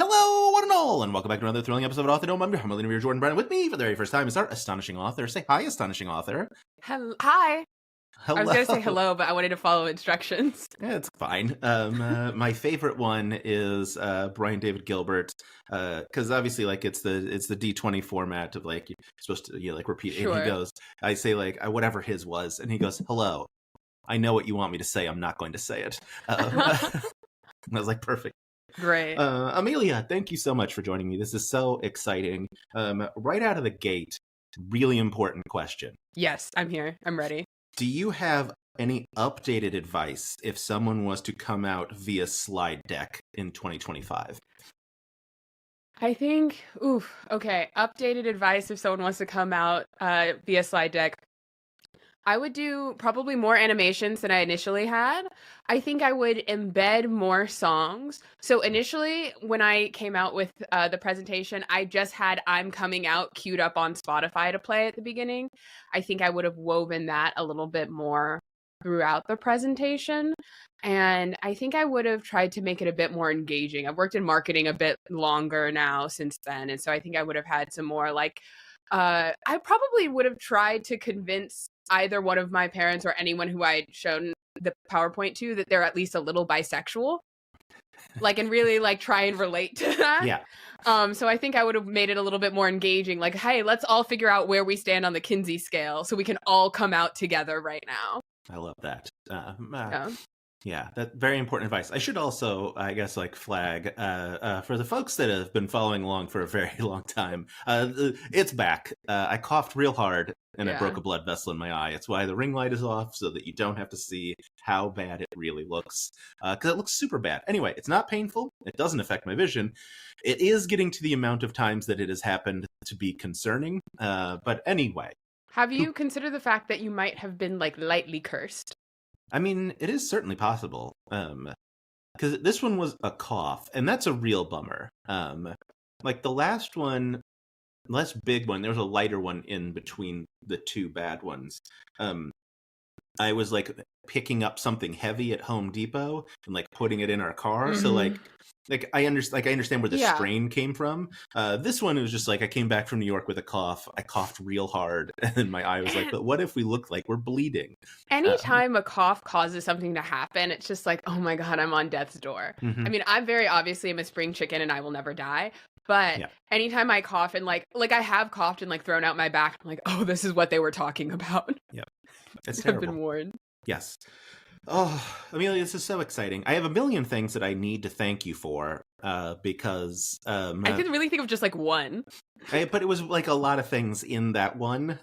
Hello, one and all, and welcome back to another thrilling episode of Author Dome. I'm your humble interviewer, Jordan Brennan. With me for the very first time is our astonishing author. Say hi, astonishing author. Hi. Hello. I was going to say hello, but I wanted to follow instructions. Yeah, it's fine. My favorite one is Brian David Gilbert, because obviously, like, it's the D20 format of like you're supposed to repeat. Sure. And he goes, I say like whatever his was, and he goes, "Hello, I know what you want me to say. I'm not going to say it." I was like, perfect. Great. Amelia, thank you so much for joining me. This is so exciting. Right out of the gate, really important question. Yes, I'm here. I'm ready. Do you have any updated advice if someone was to come out via slide deck in 2025? I think, okay. Updated advice if someone wants to come out via slide deck. I would do probably more animations than I initially had. I think I would embed more songs. So initially, when I came out with the presentation, I just had I'm Coming Out queued up on Spotify to play at the beginning. I think I would have woven that a little bit more throughout the presentation. And I think I would have tried to make it a bit more engaging. I've worked in marketing a bit longer now since then. And so I think I would have had some more I probably would have tried to convince either one of my parents or anyone who I'd shown the PowerPoint to that they're at least a little bisexual, and really try and relate to that. Yeah. So I think I would have made it a little bit more engaging. Like, hey, let's all figure out where we stand on the Kinsey scale so we can all come out together right now. I love that. Yeah, that's very important advice. I should also, I guess, flag for the folks that have been following along for a very long time. It's back. I coughed real hard and I broke a blood vessel in my eye. It's why the ring light is off, so that you don't have to see how bad it really looks. Because it looks super bad. Anyway, it's not painful. It doesn't affect my vision. It is getting to the amount of times that it has happened to be concerning. But anyway. Have you considered the fact that you might have been lightly cursed? I mean, it is certainly possible, because this one was a cough, and that's a real bummer. The last one, less big one, there was a lighter one in between the two bad ones. I was picking up something heavy at Home Depot and putting it in our car. Mm-hmm. So I understand where the strain came from. This one, it was just I came back from New York with a cough. I coughed real hard, and my eye was but what if we look like we're bleeding? Anytime a cough causes something to happen, it's just oh my God, I'm on death's door. Mm-hmm. I mean, I'm very obviously I'm a spring chicken and I will never die. But anytime I cough and I have coughed and thrown out my back, I'm oh, this is what they were talking about. Yeah, it's terrible. I've been warned. Yes. Oh, Amelia, this is so exciting. I have a million things that I need to thank you for, because... I can really think of just one. But it was a lot of things in that one.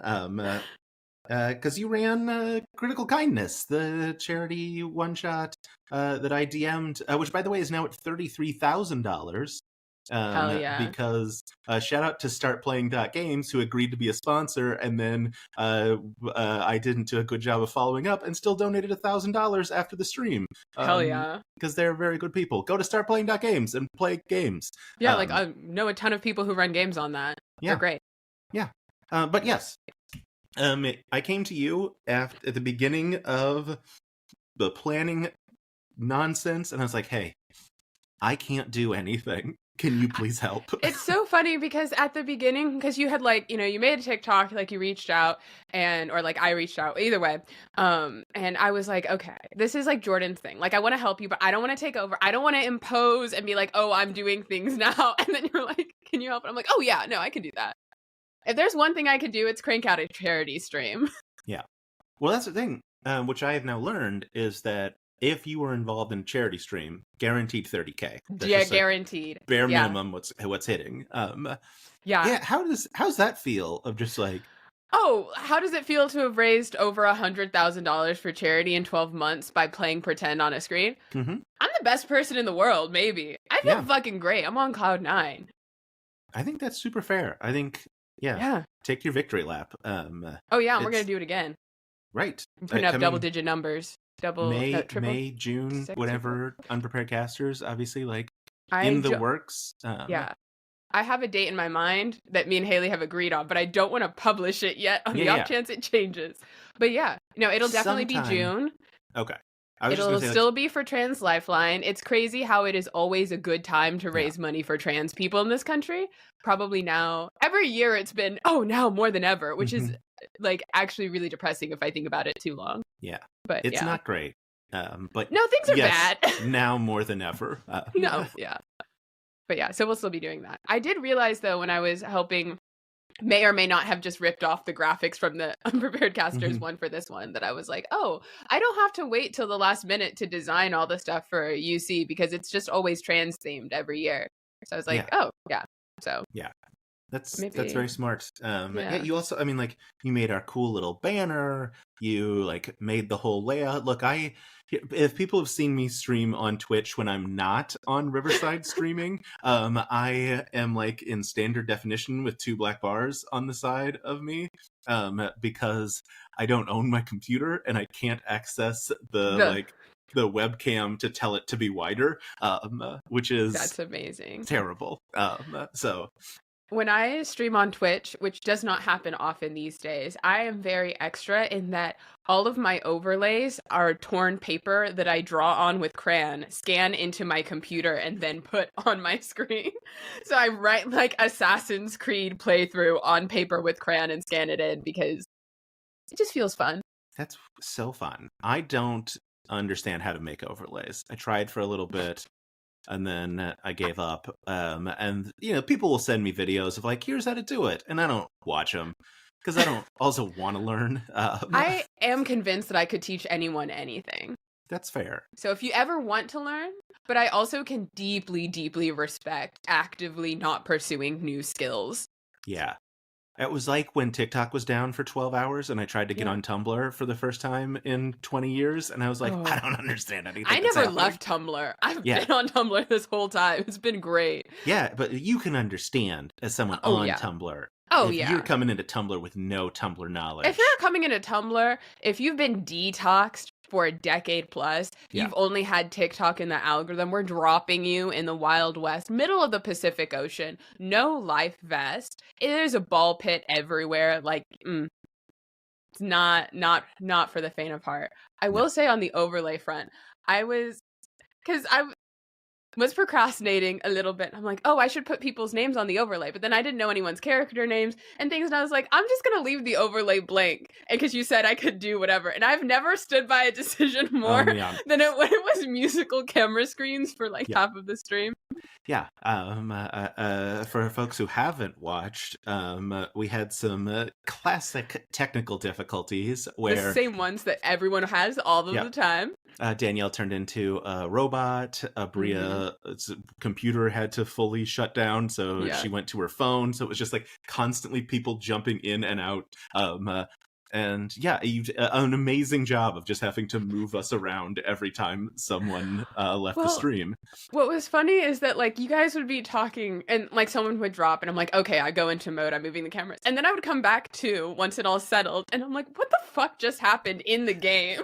Because you ran Critical Kindness, the charity one-shot that I DM'd, which, by the way, is now at $33,000. Hell yeah. Because shout out to StartPlaying.Games, who agreed to be a sponsor, and then I didn't do a good job of following up and still donated $1,000 after the stream. Hell yeah. Because they're very good people. Go to StartPlaying.Games and play games. Yeah, I know a ton of people who run games on that. Yeah. They're great. Yeah. But yes, I came to you at the beginning of the planning nonsense, and I was like, hey, I can't do anything. Can you please help? It's so funny because at the beginning, because you had you made a TikTok, you reached out or I reached out, either way. And I was okay, this is Jordan's thing. I want to help you, but I don't want to take over. I don't want to impose and be oh, I'm doing things now. And then you're can you help? And I'm oh yeah, no, I can do that. If there's one thing I could do, it's crank out a charity stream. Yeah. Well, that's the thing, which I have now learned is that if you were involved in a charity stream, guaranteed $30K. Yeah, guaranteed. Bare minimum what's hitting. Yeah, how's that feel of just oh, how does it feel to have raised over $100,000 for charity in 12 months by playing pretend on a screen? Mm-hmm. I'm the best person in the world, maybe. I feel fucking great. I'm on cloud 9. I think that's super fair. I think, take your victory lap. Oh yeah, and we're going to do it again. Right. I'm putting up double-digit numbers. May, June, whatever. Unprepared casters, obviously, in the works. Yeah. I have a date in my mind that me and Haley have agreed on, but I don't want to publish it yet on the off chance it changes. But yeah, no, it'll definitely be June. Okay. I was just It'll gonna say, like, still be for Trans Lifeline. It's crazy how it is always a good time to raise money for trans people in this country. Probably now, every year it's been, now more than ever, which is like actually really depressing if I think about it too long. yeah, But it's not great. But no, things are yes, bad. now more than ever. No, yeah. But yeah, so we'll still be doing that. I did realize though when I was helping, may or may not have just ripped off the graphics from the Unprepared Casters one for this one, that I was like, oh, I don't have to wait till the last minute to design all the stuff for UC because it's just always trans themed every year. So I was like, oh yeah. So yeah. That's maybe, very smart. yeah. You also, I mean, like, you made our cool little banner. You like made the whole layout. Look, if people have seen me stream on Twitch when I'm not on Riverside streaming, I am like in standard definition with 2 black bars on the side of me, because I don't own my computer and I can't access the webcam to tell it to be wider, which is that's amazing. terrible. So. When I stream on Twitch, which does not happen often these days, I am very extra in that all of my overlays are torn paper that I draw on with crayon, scan into my computer, and then put on my screen. So I write like Assassin's Creed playthrough on paper with crayon and scan it in because it just feels fun. That's so fun. I don't understand how to make overlays. I tried for a little bit. And then I gave up. And, people will send me videos of like, here's how to do it. And I don't watch them because I don't also want to learn. I am convinced that I could teach anyone anything. That's fair. So if you ever want to learn, but I also can deeply, deeply respect actively not pursuing new skills. Yeah. It was like when TikTok was down for 12 hours and I tried to get on Tumblr for the first time in 20 years. And I was like, I don't understand anything. I never left Tumblr. I've been on Tumblr this whole time. It's been great. Yeah, but you can understand as someone on Tumblr. If you're coming into Tumblr with no Tumblr knowledge. If you're coming into Tumblr, if you've been detoxed for a decade plus, you've only had TikTok in the algorithm, we're dropping you in the Wild West, middle of the Pacific Ocean, no life vest. There's a ball pit everywhere. Like, it's not for the faint of heart. I will say on the overlay front, I was procrastinating a little bit. I'm like, oh, I should put people's names on the overlay. But then I didn't know anyone's character names and things. And I was like, I'm just going to leave the overlay blank. And because you said I could do whatever. And I've never stood by a decision more than when it was musical camera screens for like half of the stream. Yeah. For folks who haven't watched, we had some classic technical difficulties where the same ones that everyone has all of the time. Danielle turned into a robot. Bria's computer had to fully shut down, so she went to her phone. So it was just like constantly people jumping in and out. And you an amazing job of just having to move us around every time someone left the stream. What was funny is that like you guys would be talking and like someone would drop and I'm like, okay, I go into mode, I'm moving the cameras. And then I would come back to once it all settled and I'm like, what the fuck just happened in the game?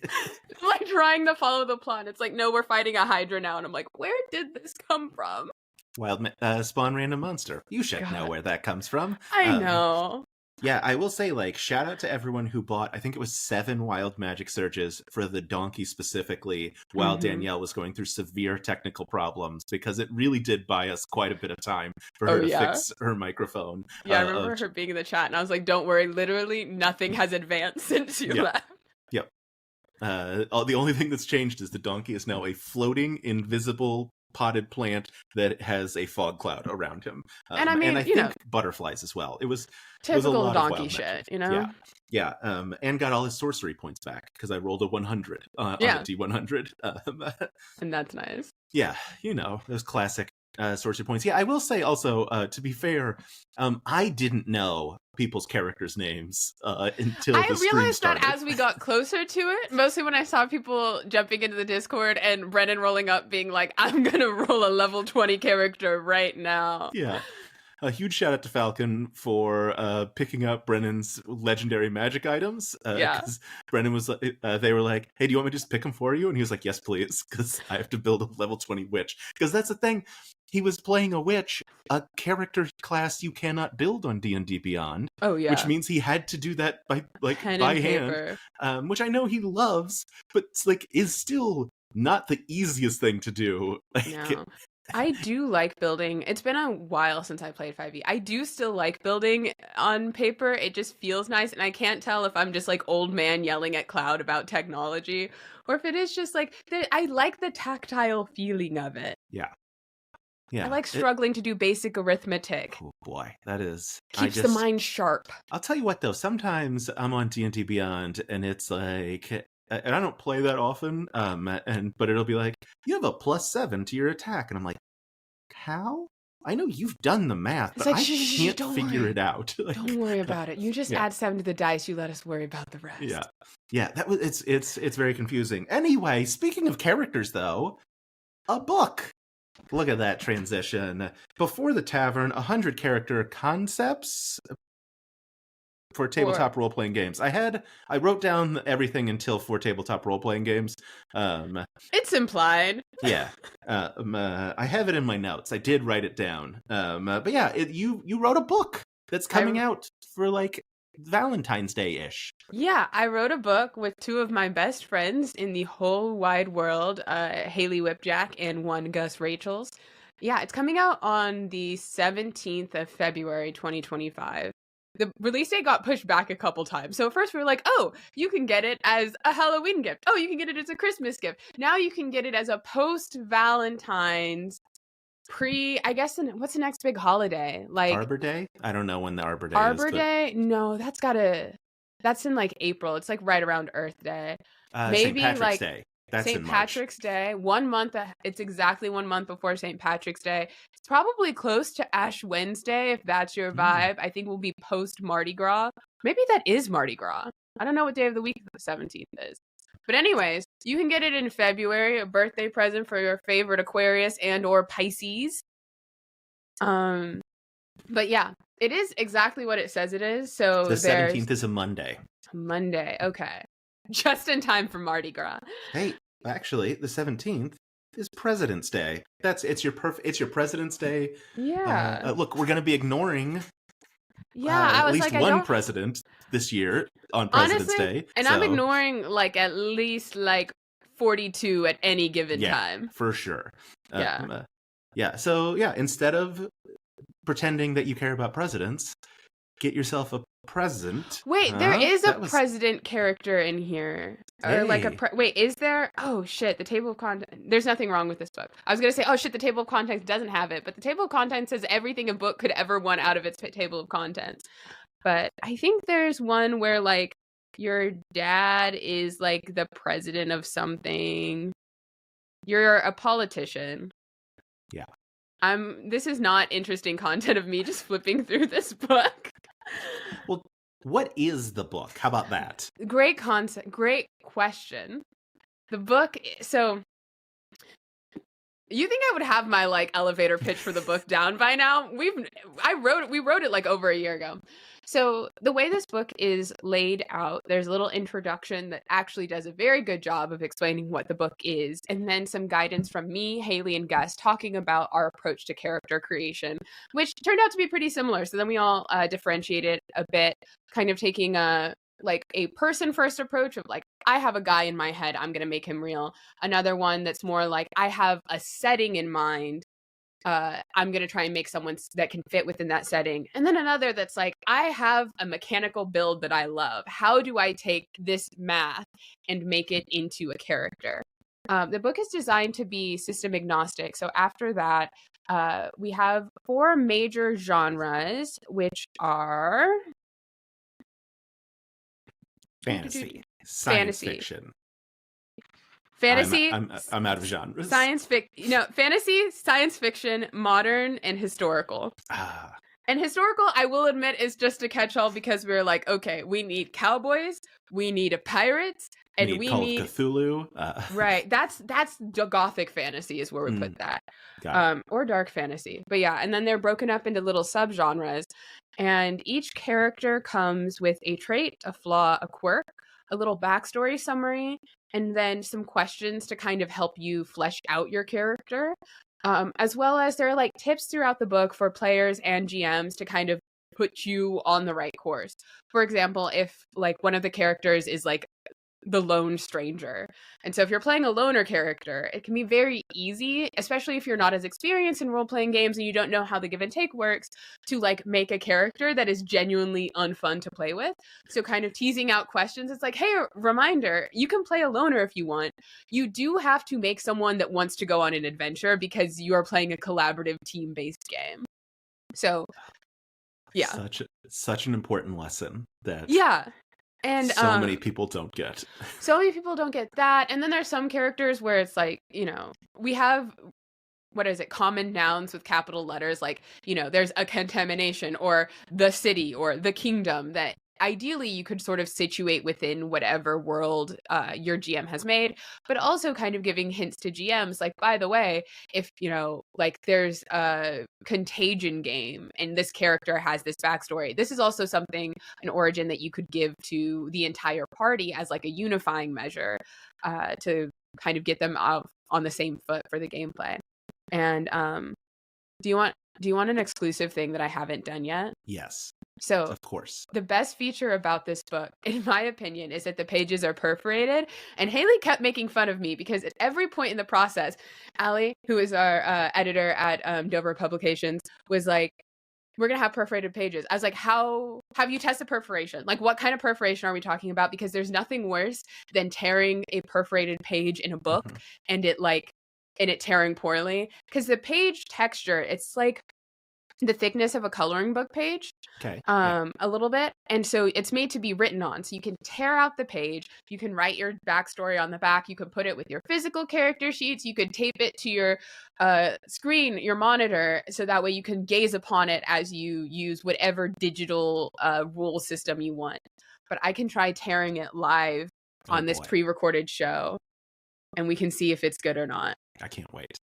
I'm like trying to follow the plot. It's like, no, we're fighting a Hydra now. And I'm like, where did this come from? Wild spawn random monster. You should know where that comes from. I know. Yeah, I will say, like, shout out to everyone who bought, I think it was 7 wild magic surges for the donkey specifically, while Danielle was going through severe technical problems, because it really did buy us quite a bit of time for her to fix her microphone. Yeah, I remember her being in the chat, and I was like, don't worry, literally nothing has advanced since you left. Yep. The only thing that's changed is the donkey is now a floating, invisible potted plant that has a fog cloud around him. And I mean, and I think butterflies as well. It was typical a lot donkey of shit, you know? Yeah. And got all his sorcery points back because I rolled a 100 on a D100. And that's nice. Yeah, those classic sorcery points. Yeah, I will say also, to be fair, I didn't know people's characters' names until the stream realized started. That as we got closer to it, mostly when I saw people jumping into the Discord and Brennan rolling up being like, I'm gonna roll a level 20 character right now. Yeah. A huge shout out to Falcon for picking up Brennan's legendary magic items. Because Brennan was, they were like, hey, do you want me to just pick them for you? And he was like, yes, please, because I have to build a level 20 witch. Because that's the thing. he was playing a witch, a character class you cannot build on D&D Beyond. Oh yeah. Which means he had to do that by Pen by and hand, paper. which I know he loves, but is still not the easiest thing to do. No. I do like building. It's been a while since I played 5e. I do still like building on paper. It just feels nice, and I can't tell if I'm just old man yelling at cloud about technology, or if it is just I like the tactile feeling of it. Yeah. Yeah. I like struggling to do basic arithmetic. Oh boy, that is keeps the mind sharp. I'll tell you what though, sometimes I'm on D&D Beyond and it's and I don't play that often, but it'll be you have a +7 to your attack, and I'm like, how? I know you've done the math, but I can't figure it out. Don't worry about it. You just add 7 to the dice. You let us worry about the rest. Yeah. It's very confusing. Anyway, speaking of characters, though, a book. Look at that transition. Before the Tavern, 100 character concepts for tabletop role-playing games. I wrote down everything until for tabletop role-playing games. It's implied. Yeah. I have it in my notes. I did write it down. But yeah, you wrote a book that's coming out for Valentine's Day-ish. Yeah, I wrote a book with 2 of my best friends in the whole wide world, Haley Whipjack and one Gus Rachels. Yeah, it's coming out on the 17th of February, 2025. The release date got pushed back a couple times. So at first we were like, oh, you can get it as a Halloween gift. Oh, you can get it as a Christmas gift. Now you can get it as a post-Valentine's I guess, what's the next big holiday? Arbor Day? I don't know when the Arbor Day is. Arbor Day? No, that's in April. It's right around Earth Day. Maybe St. Patrick's Day. That's St. Patrick's Day. 1 month. It's exactly 1 month before St. Patrick's Day. It's probably close to Ash Wednesday, if that's your vibe. I think we'll be post Mardi Gras. Maybe that is Mardi Gras. I don't know what day of the week the 17th is. But anyways, you can get it in February, a birthday present for your favorite Aquarius and or Pisces. But yeah, it is exactly what it says it is. So the 17th is a Monday. Monday, okay. Just in time for Mardi Gras. Hey, actually, the 17th is President's Day. It's your President's Day. Yeah. Look, we're going to be ignoring at least one president this year on President's Day. And I'm ignoring at least 42 at any given time. For sure. So instead of pretending that you care about presidents, get yourself a present. Wait, there is a president character in here. Or wait, is there? Oh shit, the table of contents. There's nothing wrong with this book. I was going to say, oh shit, the table of contents doesn't have it, but the table of contents says everything a book could ever want out of its table of contents. But I think there's one where your dad is the president of something. You're a politician. Yeah. This is not interesting content of me just flipping through this book. Well, what is the book? How about that? Great concept. Great question. The book. So, you think I would have my elevator pitch for the book down by now? We wrote it over a year ago. So the way this book is laid out, there's a little introduction that actually does a very good job of explaining what the book is, and then some guidance from me, Haley, and Gus talking about our approach to character creation, which turned out to be pretty similar. So then we all differentiated a bit, kind of taking a person first approach of I have a guy in my head, I'm going to make him real. Another one that's more I have a setting in mind. I'm going to try and make someone that can fit within that setting. And then another that's I have a mechanical build that I love. How do I take this math and make it into a character? The book is designed to be system agnostic. So after that, we have 4 major genres, which are fantasy, science fiction. Fantasy. I'm out of genres. Fantasy, science fiction, modern, and historical. And historical, I will admit, is just a catch-all because we're okay, we need cowboys, we need a pirates, and we need Cthulhu. Right. That's Gothic fantasy is where we put that. Or dark fantasy. But yeah, and then they're broken up into little subgenres, and each character comes with a trait, a flaw, a quirk, a little backstory summary, and then some questions to kind of help you flesh out your character. As well as there are like tips throughout the book for players and GMs to kind of put you on the right course. For example, if like one of the characters is like the lone stranger. And so if you're playing a loner character, it can be very easy, especially if you're not as experienced in role-playing games and you don't know how the give and take works, to like make a character that is genuinely unfun to play with. So kind of teasing out questions. It's like, hey, reminder, you can play a loner if you want. You do have to make someone that wants to go on an adventure because you are playing a collaborative team-based game. So yeah. Such an important lesson that and so many people don't get. So many people don't get that. And then there's some characters where it's like, we have, common nouns with capital letters, like, there's a contamination or the city or the kingdom that ideally you could sort of situate within whatever world your GM has made, but also kind of giving hints to GMs, like, by the way, if, like there's a contagion game and this character has this backstory, this is also something, an origin that you could give to the entire party as like a unifying measure to kind of get them out on the same foot for the gameplay. And do you want an exclusive thing that I haven't done yet? Yes. So, of course, the best feature about this book, in my opinion, is that the pages are perforated. And Haley kept making fun of me because at every point in the process, Allie, who is our editor at Dover Publications, was like, we're going to have perforated pages. I was like, how have you tested perforation? Like, what kind of perforation are we talking about? Because there's nothing worse than tearing a perforated page in a book and it tearing poorly. Because the page texture, it's like the thickness of a coloring book page, a little bit. And so it's made to be written on. So you can tear out the page. You can write your backstory on the back. You could put it with your physical character sheets. You could tape it to your screen, your monitor, so that way you can gaze upon it as you use whatever digital rule system you want. But I can try tearing it live on this pre-recorded show, and we can see if it's good or not. I can't wait.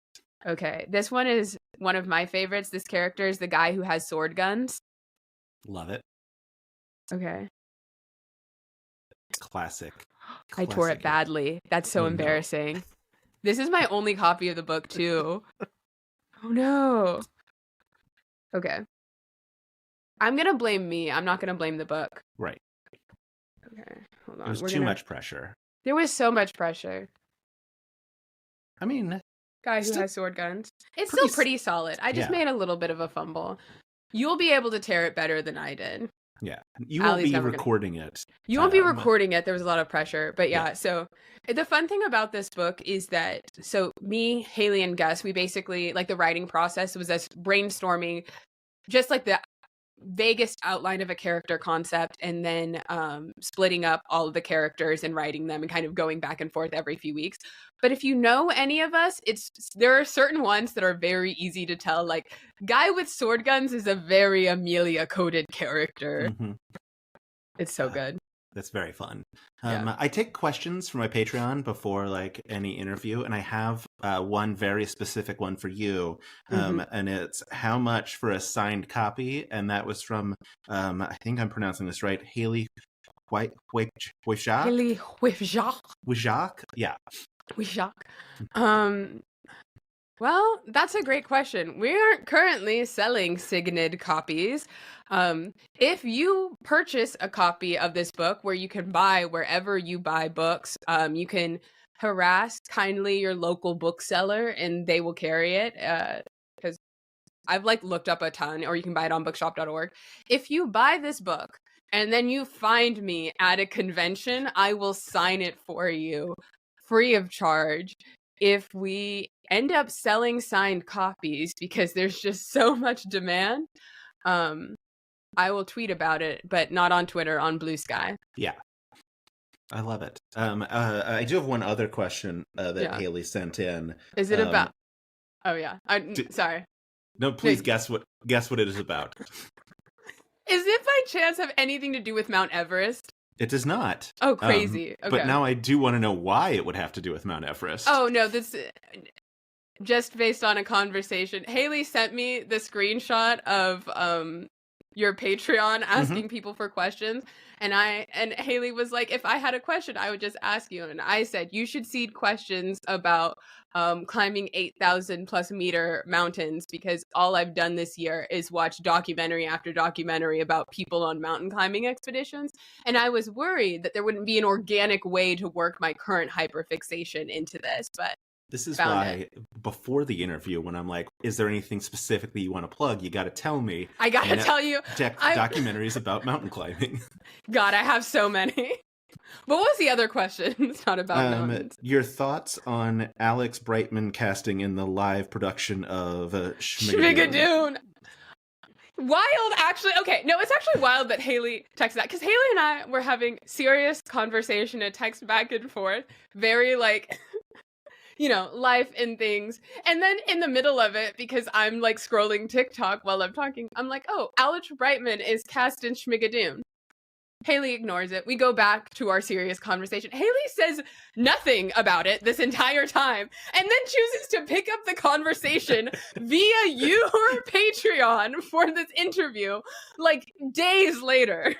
Okay, this one is one of my favorites. This character is the guy who has sword guns. Love it. Okay. Classic. I tore it badly. That's so embarrassing. No. This is my only copy of the book, too. Oh, no. Okay. I'm going to blame me. I'm not going to blame the book. Right. Okay, hold on. There's too much pressure. There was so much pressure. I mean... Guy who has sword guns. It's still pretty solid. I just made a little bit of a fumble. You'll be able to tear it better than I did. Yeah. You won't be recording it. You won't be recording it. There was a lot of pressure. But yeah, so the fun thing about this book is that, so me, Haley, and Gus, we basically, like the writing process was us brainstorming just like the vaguest outline of a character concept and then splitting up all of the characters and writing them and kind of going back and forth every few weeks. But if you know any of us, there are certain ones that are very easy to tell. Like, guy with sword guns is a very Amelia coded character. Mm-hmm. It's so good. That's very fun. I take questions from my Patreon before like any interview, and I have one very specific one for you, and it's how much for a signed copy, and that was from I think I'm pronouncing this right, Haley Wishak. Haley Wishak, yeah. Wishak. Well, that's a great question. We aren't currently selling Signed copies. If you purchase a copy of this book, where you can buy wherever you buy books, you can harass kindly your local bookseller and they will carry it. Because I've like looked up a ton, or you can buy it on bookshop.org. If you buy this book and then you find me at a convention, I will sign it for you free of charge. If we end up selling signed copies because there's just so much demand, I will tweet about it, but not on Twitter, on Blue Sky. Yeah. I love it. I do have one other question that Haley sent in. Is it about... Oh, yeah. Sorry. No, please guess what it is about. Is it by chance have anything to do with Mount Everest? It does not. Oh, crazy. Okay. But now I do want to know why it would have to do with Mount Everest. Oh, no, this... Just based on a conversation. Haley sent me the screenshot of your Patreon Mm-hmm. asking people for questions. And Haley was like, if I had a question, I would just ask you. And I said, you should seed questions about climbing 8,000 plus meter mountains, because all I've done this year is watch documentary after documentary about people on mountain climbing expeditions. And I was worried that there wouldn't be an organic way to work my current hyperfixation into this, but This is found why before the interview, when I'm like, is there anything specifically you want to plug? You got to tell me. I gotta tell you, documentaries about mountain climbing. God, I have so many. But what was the other question? It's not about mountains. Your thoughts on Alex Brightman casting in the live production of Schmigadoon. Wild, actually. Okay, no, it's actually wild that Haley texted that, because Haley and I were having serious conversation and text back and forth, very like, life and things. And then in the middle of it, because I'm like scrolling TikTok while I'm talking, I'm like, oh, Alex Brightman is cast in Schmigadoon. Haley ignores it. We go back to our serious conversation. Haley says nothing about it this entire time, and then chooses to pick up the conversation via your Patreon for this interview, like days later.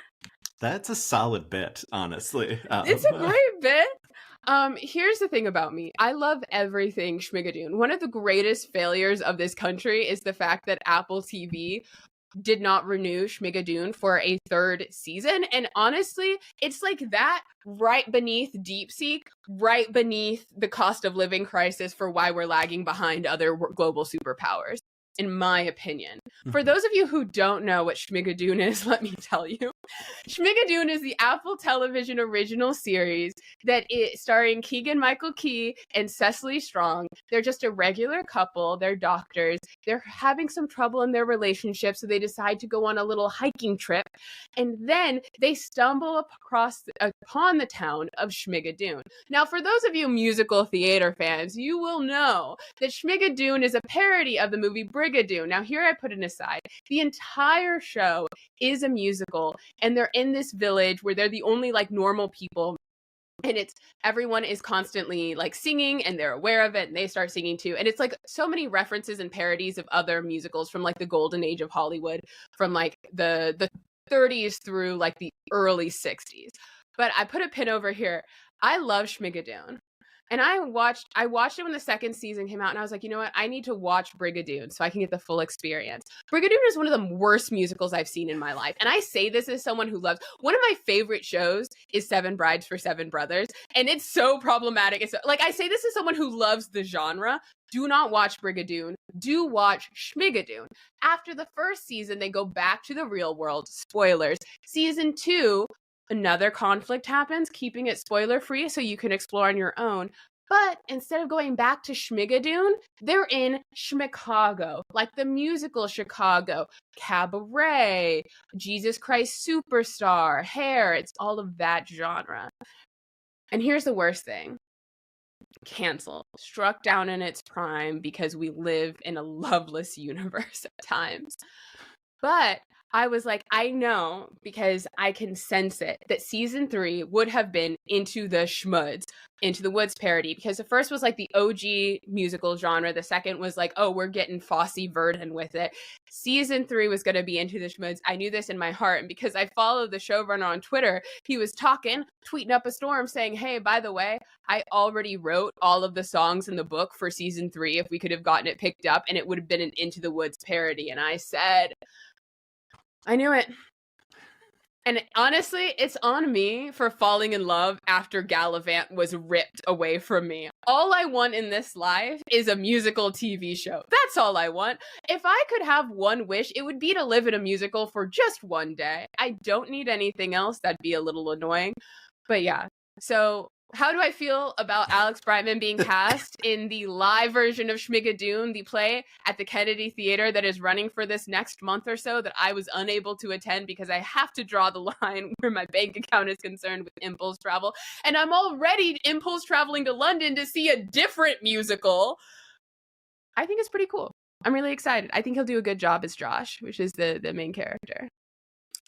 That's a solid bit, honestly. It's a great bit. Here's the thing about me. I love everything Schmigadoon. One of the greatest failures of this country is the fact that Apple TV did not renew Schmigadoon for a third season. And honestly, it's like that right beneath DeepSeek, right beneath the cost of living crisis for why we're lagging behind other global superpowers, in my opinion. For those of you who don't know what Schmigadoon is, let me tell you. Schmigadoon is the Apple Television original series that is starring Keegan-Michael Key and Cecily Strong. They're just a regular couple. They're doctors. They're having some trouble in their relationship, so they decide to go on a little hiking trip. And then they stumble upon the town of Schmigadoon. Now, for those of you musical theater fans, you will know that Schmigadoon is a parody of the movie Brigadoon. Now, here I put an aside. The entire show is a musical, and they're in this village where they're the only like normal people, and it's everyone is constantly like singing, and they're aware of it, and they start singing too. And it's like so many references and parodies of other musicals from like the golden age of Hollywood, from like the 30s through like the early 60s. But I put a pin over here. I love Schmigadoon. And I watched it when the second season came out, and I was like, you know what? I need to watch Brigadoon so I can get the full experience. Brigadoon is one of the worst musicals I've seen in my life. And I say this as someone who loves, one of my favorite shows is Seven Brides for Seven Brothers. And it's so problematic. It's like, I say this as someone who loves the genre. Do not watch Brigadoon. Do watch Schmigadoon. After the first season, they go back to the real world. Spoilers. Season 2, another conflict happens, keeping it spoiler free so you can explore on your own. But instead of going back to Schmigadoon, they're in Schmicago, like the musical Chicago, Cabaret, Jesus Christ Superstar, Hair. It's all of that genre. And here's the worst thing. Canceled. Struck down in its prime because we live in a loveless universe at times. But I was like, I know, because I can sense it, that season 3 would have been Into the Schmuds, Into the Woods parody, because the first was like the OG musical genre. The second was like, oh, we're getting Fosse Verdon with it. Season 3 was going to be Into the Schmuds. I knew this in my heart. And because I followed the showrunner on Twitter, he was tweeting up a storm saying, hey, by the way, I already wrote all of the songs in the book for season 3 if we could have gotten it picked up, and it would have been an Into the Woods parody. And I said, I knew it. And honestly, it's on me for falling in love after Gallivant was ripped away from me. All I want in this life is a musical TV show. That's all I want. If I could have one wish, it would be to live in a musical for just one day. I don't need anything else. That'd be a little annoying. But yeah, so how do I feel about Alex Brightman being cast in the live version of Schmigadoon, the play at the Kennedy Theater that is running for this next month or so that I was unable to attend because I have to draw the line where my bank account is concerned with impulse travel. And I'm already impulse traveling to London to see a different musical. I think it's pretty cool. I'm really excited. I think he'll do a good job as Josh, which is the main character.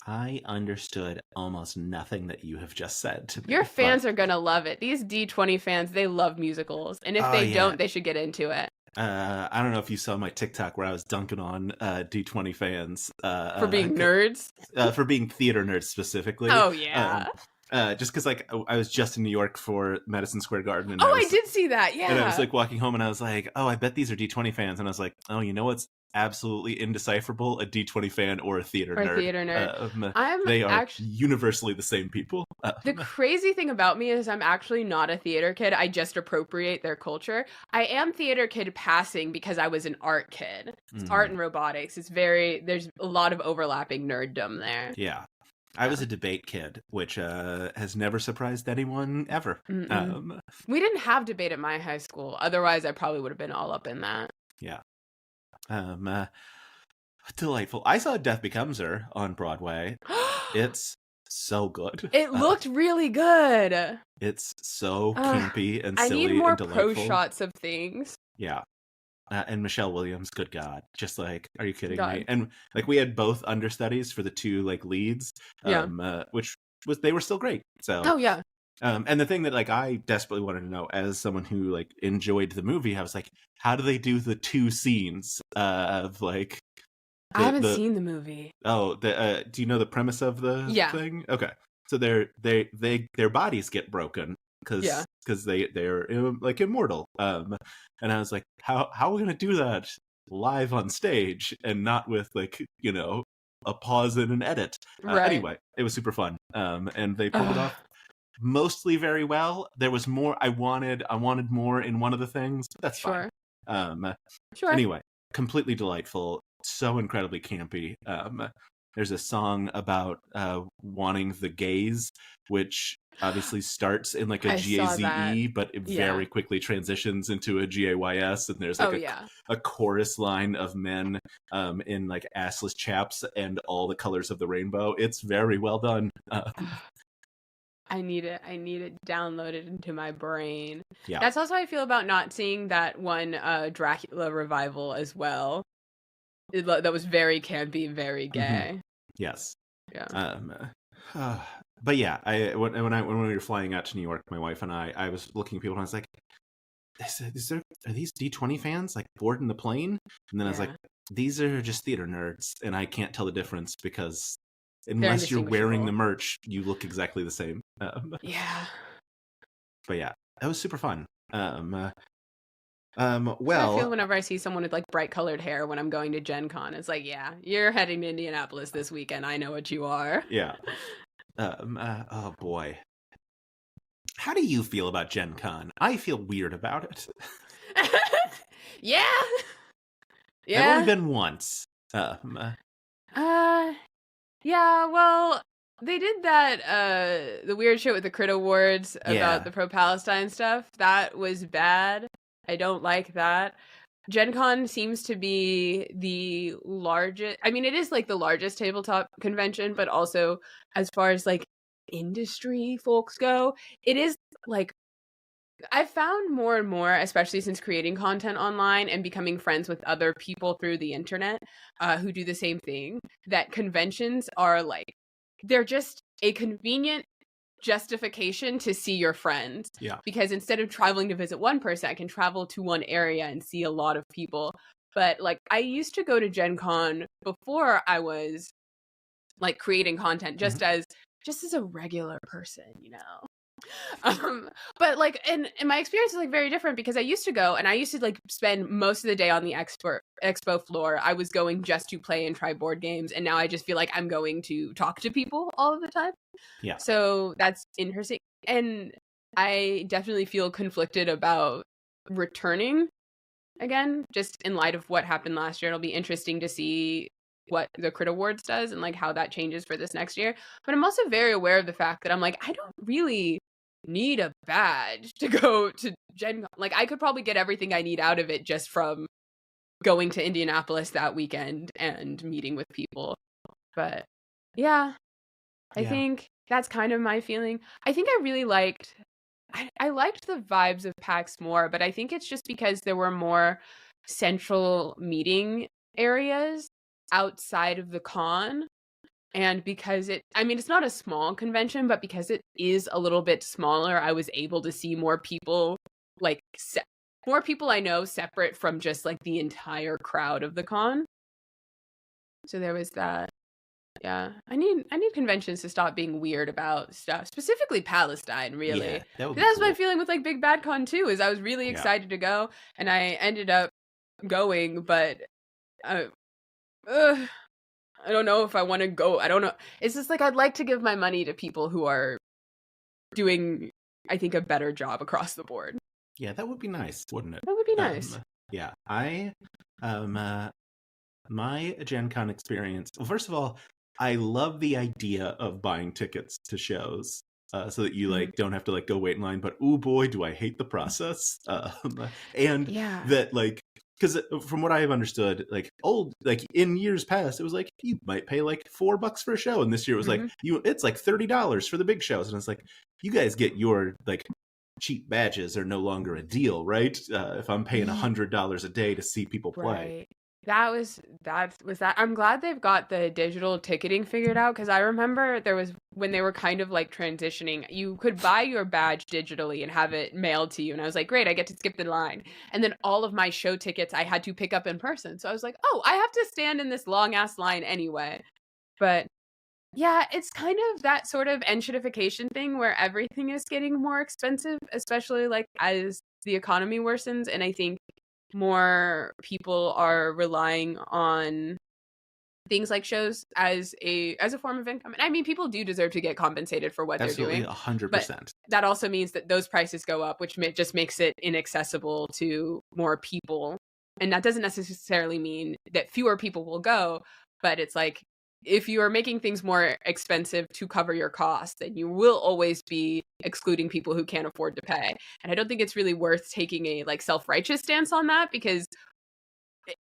I understood almost nothing that you have just said to me. Your fans are going to love it. These D20 fans, they love musicals. And if they don't, they should get into it. I don't know if you saw my TikTok where I was dunking on D20 fans For being nerds? for being theater nerds specifically. Oh, yeah. Just because like I was just in New York for Madison Square Garden, and Oh, I did see that. and I was Yeah. like walking home, and I was like, oh, I bet these are D20 fans, and I was like, oh, you know what's absolutely indecipherable? A D20 fan or a theater Or a nerd. theater nerd. I'm They are actually universally the same people. the crazy thing about me is I'm actually not a theater kid. I just appropriate their culture. I am theater kid passing because I was an art kid. It's art and robotics. There's a lot of overlapping nerddom there. Yeah. I was a debate kid, which has never surprised anyone ever. We didn't have debate at my high school. Otherwise, I probably would have been all up in that. Yeah. Delightful. I saw Death Becomes Her on Broadway. It's so good. It looked really good. It's so campy and silly I need more and delightful. pro shots of things. Yeah. And Michelle Williams, good God. Just like, are you kidding me? And like we had both understudies for the two like leads, which was, they were still great. So oh yeah. And the thing that like I desperately wanted to know as someone who like enjoyed the movie, I was like, how do they do the two scenes of like I haven't seen the movie. Oh, do you know the premise of the thing? Okay. So their bodies get broken because they're like immortal. And I was like, how are we gonna do that live on stage and not with like, you know, a pause and an edit? Anyway, it was super fun. And they pulled it off mostly very well. There was more I wanted more in one of the things, but that's fine. Anyway, completely delightful, so incredibly campy. There's a song about wanting the gaze, which obviously starts in like a GAZE, but it very quickly transitions into a GAYS, and there's like a chorus line of men in like assless chaps and all the colors of the rainbow. It's very well done. I need it downloaded into my brain. Yeah. That's also how I feel about not seeing that one Dracula revival as well. That was very campy, very gay. Yes. Yeah. But yeah, when we were flying out to New York, my wife and I was looking at people and I was like, are these D20 fans like boarding the plane? And then I was like, these are just theater nerds, and I can't tell the difference because unless you're wearing the merch, you look exactly the same. Yeah. But yeah, that was super fun. Well, I feel whenever I see someone with like bright colored hair when I'm going to Gen Con, it's like, yeah, you're heading to Indianapolis this weekend. I know what you are. Yeah. Oh boy. How do you feel about Gen Con? I feel weird about it. Yeah. I've only been once. Yeah, well, they did that the weird shit with the Crit Awards about the pro-Palestine stuff. That was bad. I don't like that. Gen Con seems to be the largest, I mean, it is like the largest tabletop convention, but also as far as like industry folks go, it is like, I've found more and more, especially since creating content online and becoming friends with other people through the internet who do the same thing, that conventions are like, they're just a convenient justification to see your friends. Yeah. Because instead of traveling to visit one person, I can travel to one area and see a lot of people. But like, I used to go to Gen Con before I was like creating content just as a regular person, you know. But like, and my experience is like very different because I used to go and I used to like spend most of the day on the expo floor. I was going just to play and try board games, and now I just feel like I'm going to talk to people all of the time. Yeah. So that's interesting, and I definitely feel conflicted about returning again, just in light of what happened last year. It'll be interesting to see what the Crit Awards does and like how that changes for this next year. But I'm also very aware of the fact that I'm like, I don't really need a badge to go to Gen Con. Like, I could probably get everything I need out of it just from going to Indianapolis that weekend and meeting with people. But yeah, I think that's kind of my feeling. I think I really liked I liked the vibes of PAX more, but I think it's just because there were more central meeting areas outside of the con. And because it's not a small convention, but because it is a little bit smaller, I was able to see more people like more people I know separate from just like the entire crowd of the con. So there was that. Yeah, I need conventions to stop being weird about stuff, specifically Palestine. Really, Yeah, that would be that's cool. my feeling with like Big Bad Con too. Is I was really excited to go, and I ended up going, but I don't know if I want to go. I don't know. It's just like I'd like to give my money to people who are doing, I think, a better job across the board. Yeah, that would be nice, wouldn't it? That would be nice. Yeah, my Gen Con experience. Well, first of all, I love the idea of buying tickets to shows. So that you like don't have to like go wait in line, but oh boy, do I hate the process. And that like, because from what I have understood, like in years past, it was like you might pay like $4 for a show, and this year it was like it's like $30 for the big shows, and it's like you guys get your like cheap badges are no longer a deal, right? If I'm paying $100 a day to see people play. Right. That was that. I'm glad they've got the digital ticketing figured out, because I remember there was when they were kind of like transitioning, you could buy your badge digitally and have it mailed to you, and I was like, great, I get to skip the line. And then all of my show tickets I had to pick up in person, so I was like, oh, I have to stand in this long ass line anyway. But yeah, it's kind of that sort of enshittification thing where everything is getting more expensive, especially like as the economy worsens, and I think more people are relying on things like shows as a form of income. And I mean, people do deserve to get compensated for what they're doing. 100%. But that also means that those prices go up, which just makes it inaccessible to more people. And that doesn't necessarily mean that fewer people will go, but it's like, if you are making things more expensive to cover your costs, then you will always be excluding people who can't afford to pay. And I don't think it's really worth taking a like self-righteous stance on that, because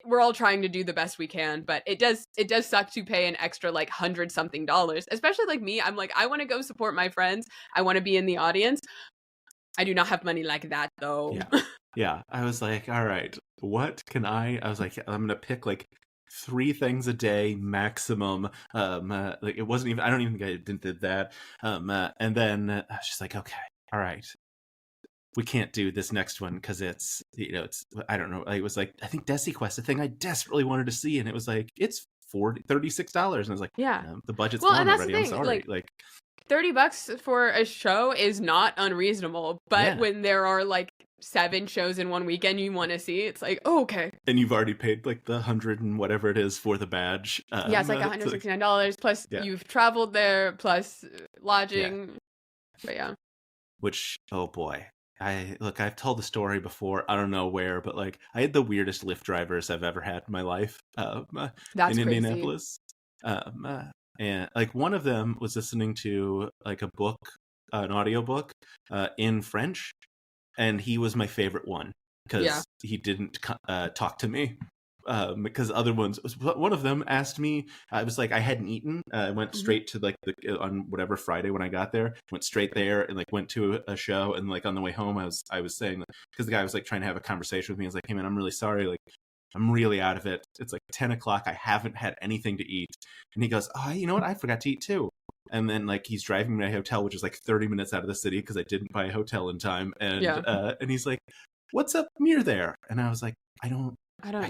we're all trying to do the best we can, but it does suck to pay an extra like $100-something, especially like me. I'm like, I want to go support my friends. I want to be in the audience. I do not have money like that though. Yeah. I was like, all right, what can I was like, I'm going to pick like 3 things a day maximum. Like it wasn't even, I don't even think I did that. And then I was just like, okay, all right, we can't do this next one because it's, it's, I don't know. It was like, I think Desi Quest, a thing I desperately wanted to see. And it was like, it's $36. And I was like, the budget's gone already. I'm sorry. Like $30 for a show is not unreasonable, but when there are like 7 shows in one weekend you want to see, it's like, oh, okay. And you've already paid like the 100 and whatever it is for the badge. It's like $169 plus you've traveled there plus lodging. But which, oh boy, I've told the story before. I don't know where, but like I had the weirdest Lyft drivers I've ever had in my life. That's in crazy. Indianapolis. And like one of them was listening to like a book, an audiobook in French. And he was my favorite one because he didn't talk to me. Because other ones, one of them asked me, I was like, I hadn't eaten. I went straight to like on whatever Friday when I got there, went straight there and like went to a show. And like on the way home, I was saying, because the guy was like trying to have a conversation with me. I was like, hey man, I'm really sorry. Like I'm really out of it. It's like 10 o'clock. I haven't had anything to eat. And he goes, oh, you know what? I forgot to eat too. And then like he's driving me to a hotel, which is like 30 minutes out of the city because I didn't buy a hotel in time. And and he's like, what's up near there? And I was like, I don't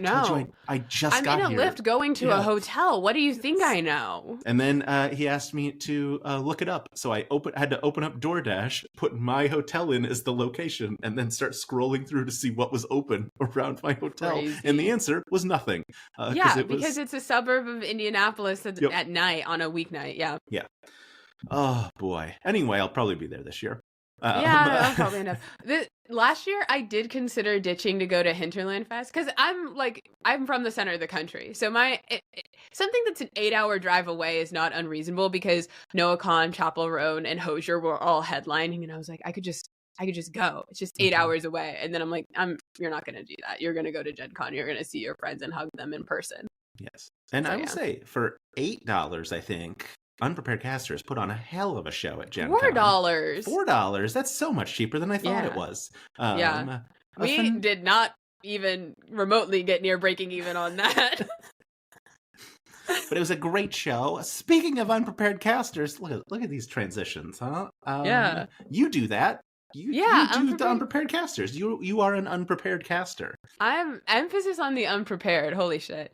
know. I just got here. I'm in a Lyft going to a hotel. What do you think I know? And then he asked me to look it up. So I had to open up DoorDash, put my hotel in as the location, and then start scrolling through to see what was open around my hotel. Crazy. And the answer was nothing. Because it's a suburb of Indianapolis at night on a weeknight. Yeah. Oh boy. Anyway, I'll probably be there this year. I'll probably end up. Last year, I did consider ditching to go to Hinterland Fest because I'm from the center of the country, so something that's an 8-hour drive away is not unreasonable because NoahCon, Chapel Roan, and Hozier were all headlining, and I was like, I could just go. It's just 8 hours away, and then I'm like, you're not gonna do that. You're gonna go to Gen Con. You're gonna see your friends and hug them in person. Yes, and I will say for $8, I think. Unprepared Casters put on a hell of a show at Gen Con. $4. That's so much cheaper than I thought it was. We did not even remotely get near breaking even on that. But it was a great show. Speaking of Unprepared Casters, look at these transitions, huh? You do that. You Yeah, do the unprepared casters. You are an unprepared caster. I'm emphasis on the unprepared. Holy shit.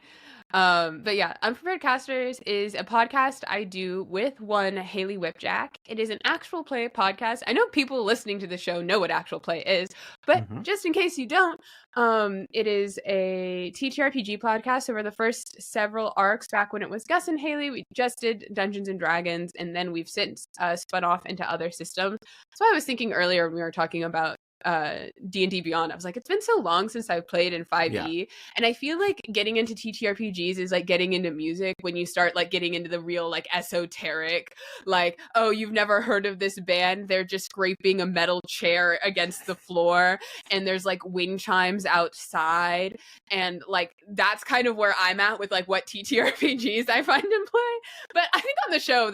But yeah, Unprepared Casters is a podcast I do with one Haley Whipjack. It is an actual play podcast. I know people listening to the show know what actual play is, but just in case you don't, it is a TTRPG podcast over the first several arcs. Back when it was Gus and Haley, we just did Dungeons and Dragons, and then we've since spun off into other systems. So I was thinking earlier when we were talking about D&D Beyond, I was like, it's been so long since I've played in 5e, and I feel like getting into TTRPGs is like getting into music when you start like getting into the real like esoteric, like, oh, you've never heard of this band, they're just scraping a metal chair against the floor and there's like wind chimes outside, and like that's kind of where I'm at with like what TTRPGs I find in play. But I think on the show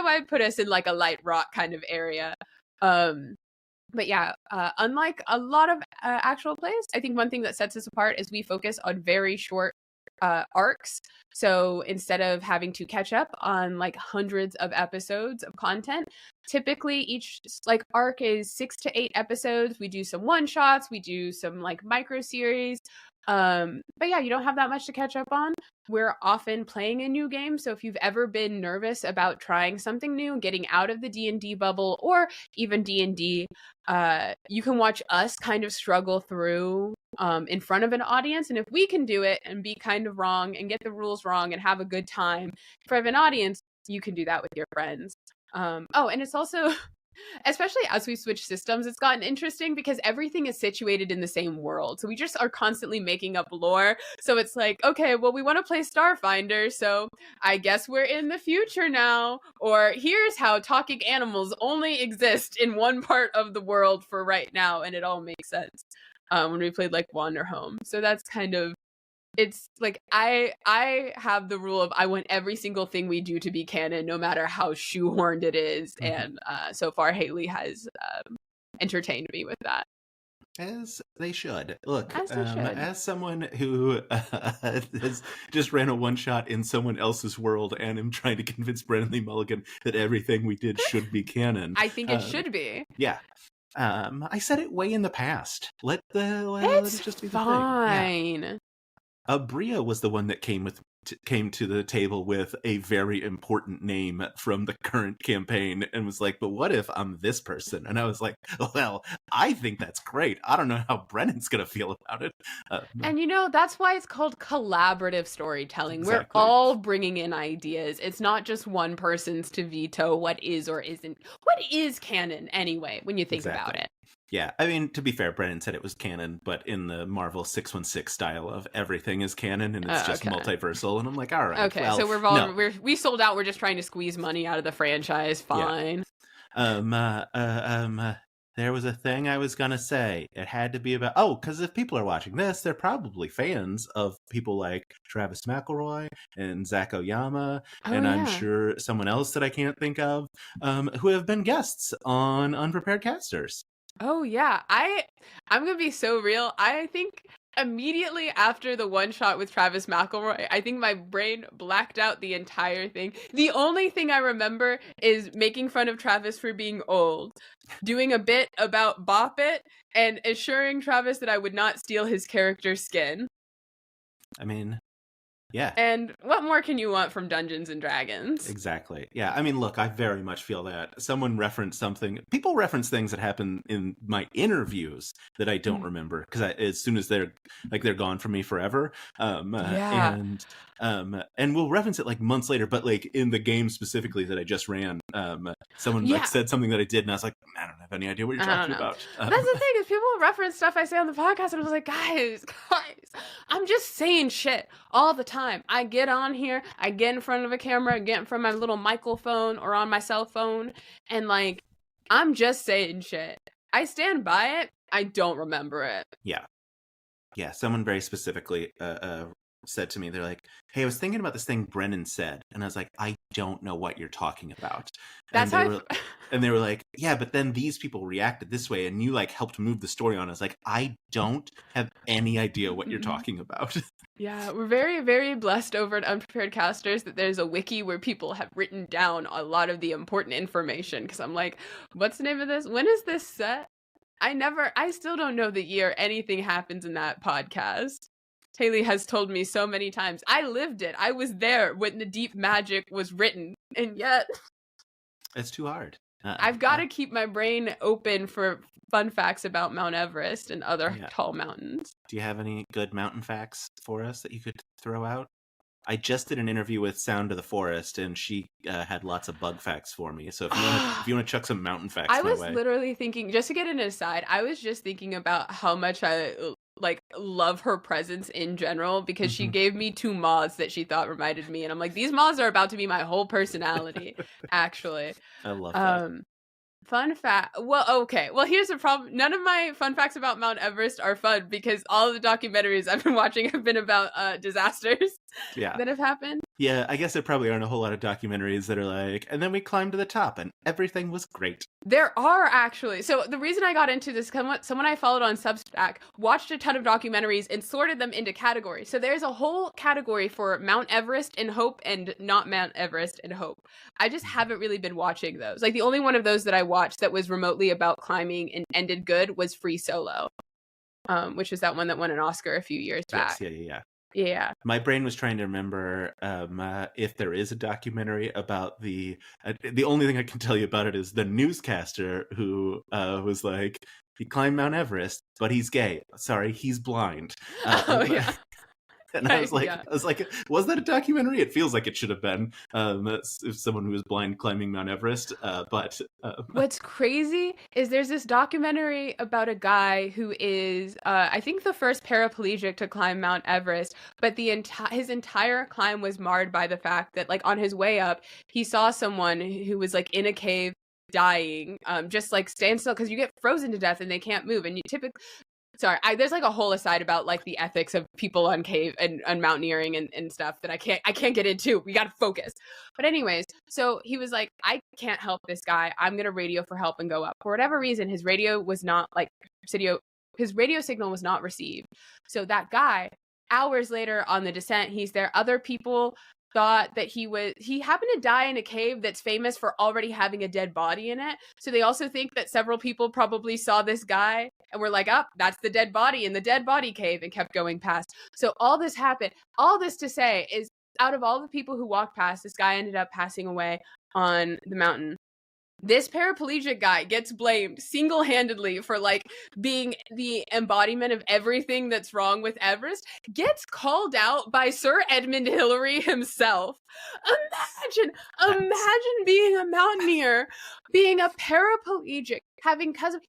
I'd put us in like a light rock kind of area. But yeah, unlike a lot of actual plays, I think one thing that sets us apart is we focus on very short arcs. So instead of having to catch up on like hundreds of episodes of content, typically each like arc is 6 to 8 episodes. We do some one shots, we do some like micro series. But yeah, you don't have that much to catch up on. We're often playing a new game, so if you've ever been nervous about trying something new, getting out of the D&D bubble or even D&D, you can watch us kind of struggle through in front of an audience, and if we can do it and be kind of wrong and get the rules wrong and have a good time in front of an audience, you can do that with your friends. Oh, and it's also especially as we switch systems, it's gotten interesting because everything is situated in the same world. So we just are constantly making up lore. So it's like, okay, well, we want to play Starfinder, so I guess we're in the future now. Or here's how talking animals only exist in one part of the world for right now, and it all makes sense when we played like Wander Home. So that's kind of, it's like I have the rule of I want every single thing we do to be canon, no matter how shoehorned it is. And so far, Haley has entertained me with that. As they should. Look, As they should. as someone who has just ran a one-shot in someone else's world and am trying to convince Brennan Lee Mulligan that everything we did should be canon. I think it should be. Yeah. I said it way in the past. Let it just be the fine. thing. Yeah. Bria was the one that came to the table with a very important name from the current campaign and was like, but what if I'm this person? And I was like, well, I think that's great. I don't know how Brennan's gonna feel about it. And that's why it's called collaborative storytelling. Exactly. We're all bringing in ideas. It's not just one person's to veto what is or isn't. What is canon anyway, when you think about it? Yeah, I mean, to be fair, Brennan said it was canon, but in the Marvel 616 style of everything is canon and it's just multiversal. And I'm like, all right. Okay, well, so we sold out. We're just trying to squeeze money out of the franchise. Fine. Yeah. There was a thing I was gonna say. It had to be about because if people are watching this, they're probably fans of people like Travis McElroy and Zach Oyama, I'm sure someone else that I can't think of, who have been guests on Unprepared Casters. Oh yeah, I'm gonna be so real. I think immediately after the one shot with Travis McElroy, I think my brain blacked out the entire thing. The only thing I remember is making fun of Travis for being old, doing a bit about Bop It, and assuring Travis that I would not steal his character's skin. I mean, yeah. And what more can you want from Dungeons and Dragons? Exactly. Yeah. I mean, look, I very much feel that someone referenced something. People reference things that happen in my interviews that I don't remember because as soon as they're gone from me forever. And we'll reference it like months later, but like in the game specifically that I just ran, someone like said something that I did, and I was like, I don't have any idea what you're talking about. That's the thing is people reference stuff I say on the podcast, and I was like, guys, I'm just saying shit all the time. I get on here, I get in front of a camera, I get in front of my little microphone or on my cell phone, and like, I'm just saying shit. I stand by it. I don't remember it. Yeah. Yeah. Someone very specifically said to me, they're like, hey, I was thinking about this thing Brennan said, and I was like, I don't know what you're talking about. And they were like, yeah, but then these people reacted this way and you like helped move the story on. I was like, I don't have any idea what you're talking about. Yeah, we're very, very blessed over at Unprepared Casters that there's a wiki where people have written down a lot of the important information. Because I'm like, what's the name of this? When is this set? I still don't know the year anything happens in that podcast. Haley has told me so many times. I lived it. I was there when the deep magic was written. And yet, It's too hard. I've got to keep my brain open for fun facts about Mount Everest and other tall mountains. Do you have any good mountain facts for us that you could throw out? I just did an interview with Sound of the Forest, and she had lots of bug facts for me. So if you want to chuck some mountain facts I my was way. literally thinking, just to get an aside, I was just thinking about how much I love her presence in general, because she gave me 2 moths that she thought reminded me, and I'm like, these moths are about to be my whole personality. Actually, I love that. Fun fact. Well, okay. Well, here's the problem. None of my fun facts about Mount Everest are fun because all of the documentaries I've been watching have been about disasters that have happened. Yeah, I guess there probably aren't a whole lot of documentaries that are like, and then we climbed to the top and everything was great. There are actually. So the reason I got into this, someone I followed on Substack watched a ton of documentaries and sorted them into categories. So there's a whole category for Mount Everest and Hope and not Mount Everest and Hope. I just haven't really been watching those. Like the only one of those that I watched that was remotely about climbing and ended good was Free Solo, which is that one that won an Oscar a few years back. Yeah. My brain was trying to remember if there is a documentary about the only thing I can tell you about it is the newscaster who was like, he climbed Mount Everest, but he's gay. Sorry, he's blind. Yeah. And I was like, was that a documentary? It feels like it should have been. If someone who was blind climbing Mount Everest. But what's crazy is there's this documentary about a guy who is, I think, the first paraplegic to climb Mount Everest. But his entire climb was marred by the fact that, like, on his way up, he saw someone who was like in a cave dying, just like stand still because you get frozen to death and they can't move. And you typically. Sorry, there's like a whole aside about like the ethics of people on cave and mountaineering and stuff that I can't get into. We got to focus. But anyways, so he was like, I can't help this guy. I'm going to radio for help and go up. For whatever reason, his radio signal was not received. So that guy, hours later on the descent, he's there. Other people thought that he happened to die in a cave that's famous for already having a dead body in it. So they also think that several people probably saw this guy and were like, that's the dead body in the dead body cave, and kept going past. So all this happened. All this to say is, out of all the people who walked past, this guy ended up passing away on the mountain. This paraplegic guy gets blamed single-handedly for like being the embodiment of everything that's wrong with Everest, gets called out by Sir Edmund Hillary himself. Imagine being a mountaineer, being a paraplegic,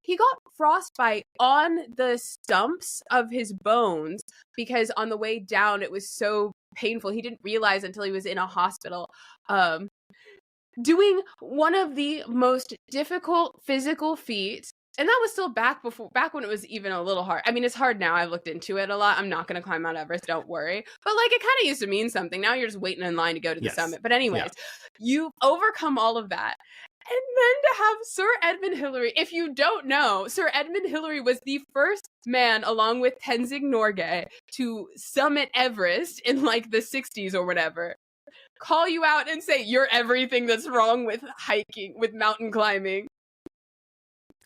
he got frostbite on the stumps of his bones because on the way down it was so painful. He didn't realize until he was in a hospital. Doing one of the most difficult physical feats, and that was still back when it was even a little hard. I mean, it's hard now. I've looked into it a lot. I'm not going to climb Mount Everest, don't worry. But like, it kind of used to mean something. Now you're just waiting in line to go to the summit. But anyways, you overcome all of that. And then to have Sir Edmund Hillary, if you don't know, Sir Edmund Hillary was the first man, along with Tenzing Norgay, to summit Everest in like the 60s or whatever. Call you out and say you're everything that's wrong with hiking, with mountain climbing.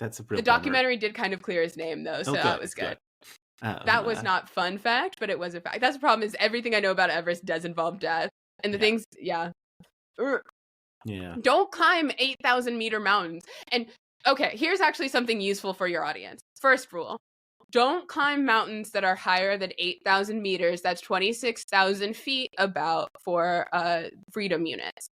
That's a real The documentary did kind of clear his name though, so that was good. That was not fun fact, but it was a fact. That's the problem, is everything I know about Everest does involve death. And the things, don't climb 8,000 meter mountains. And okay, here's actually something useful for your audience. First rule. Don't climb mountains that are higher than 8,000 meters. That's 26,000 feet about for freedom units.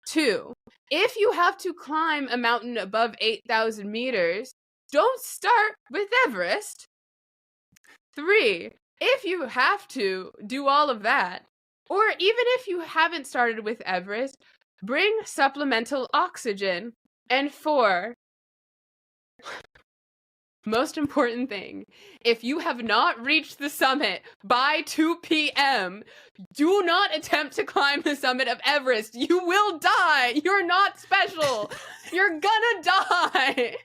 2, if you have to climb a mountain above 8,000 meters, don't start with Everest. 3, if you have to do all of that, or even if you haven't started with Everest, bring supplemental oxygen. And 4, most important thing, if you have not reached the summit by 2 p.m., do not attempt to climb the summit of Everest. You will die. You're not special. You're gonna die.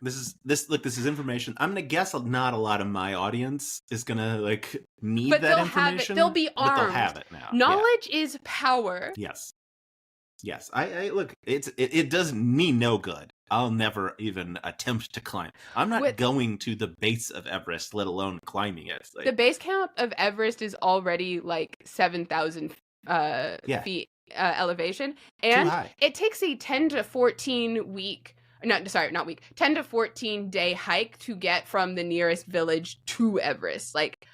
this is information. I'm gonna guess not a lot of my audience is gonna like need But that they'll have it. They'll information, be but they'll armed. have it now. Yeah. Knowledge is power. Yes. Yes. I look. It does me no good. I'll never even attempt to climb. I'm not going to the base of Everest, let alone climbing it. Like, the base camp of Everest is already like 7,000 feet elevation, and it takes a 10 to 14 week. Not week. 10 to 14 day hike to get from the nearest village to Everest. Like,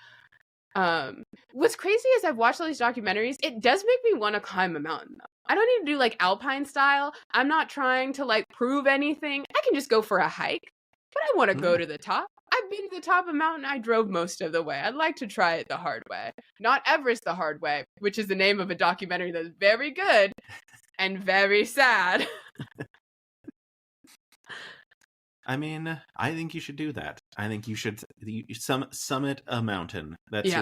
what's crazy is I've watched all these documentaries. It does make me want to climb a mountain, though. I don't need to do like alpine style. I'm not trying to like prove anything. I can just go for a hike, but I want to go to the top. I've been to the top of a mountain. I drove most of the way. I'd like to try it the hard way. Not Everest the hard way, which is the name of a documentary that's very good and very sad. I mean, I think you should do that. I think you should summit a mountain. That's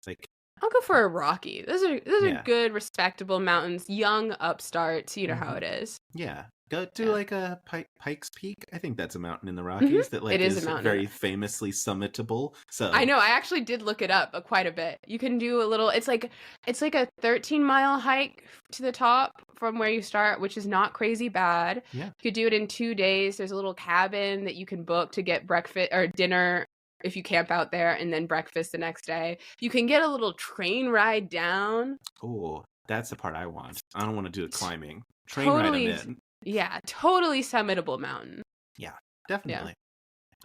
like, I'll go for a Rocky. Those are good, respectable mountains, young upstarts. You know how it is. Yeah. Go to like a Pikes Peak. I think that's a mountain in the Rockies that like is very famously summitable. So I know. I actually did look it up quite a bit. You can do a little. It's like a 13-mile hike to the top from where you start, which is not crazy bad. Yeah. You could do it in 2 days. There's a little cabin that you can book to get breakfast or dinner if you camp out there, and then breakfast the next day. You can get a little train ride down. Oh, that's the part I want. I don't want to do the climbing. Train ride in. Yeah, totally summitable mountain. Yeah, definitely.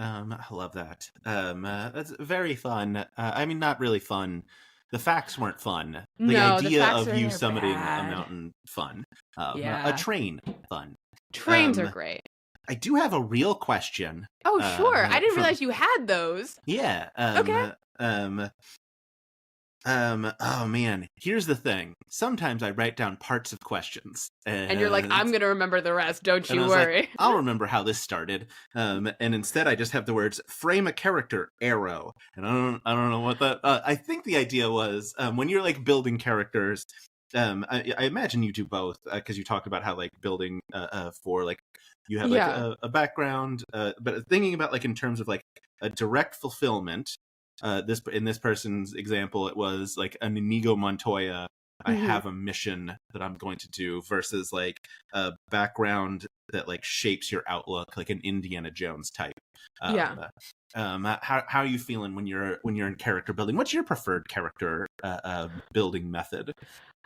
Yeah. I love that. That's very fun. I mean, not really fun. The facts weren't fun. The idea of you summiting a mountain, fun. A train, fun. Trains are great. I do have a real question. Oh, sure. I didn't realize you had those. Yeah. Okay. Oh man, here's the thing. Sometimes I write down parts of questions. And you're like, I'm going to remember the rest. Don't you worry. Like, I'll remember how this started. And instead I just have the words frame a character, arrow. And I don't know what that, I think the idea was, when you're like building characters, I imagine you do both, because you talked about how like building, for like, you have like a background, but thinking about like in terms of like a direct fulfillment, in this person's example, it was like an Inigo Montoya. I have a mission that I'm going to do versus like a background that like shapes your outlook, like an Indiana Jones type. How are you feeling when you're in character building? What's your preferred character building method?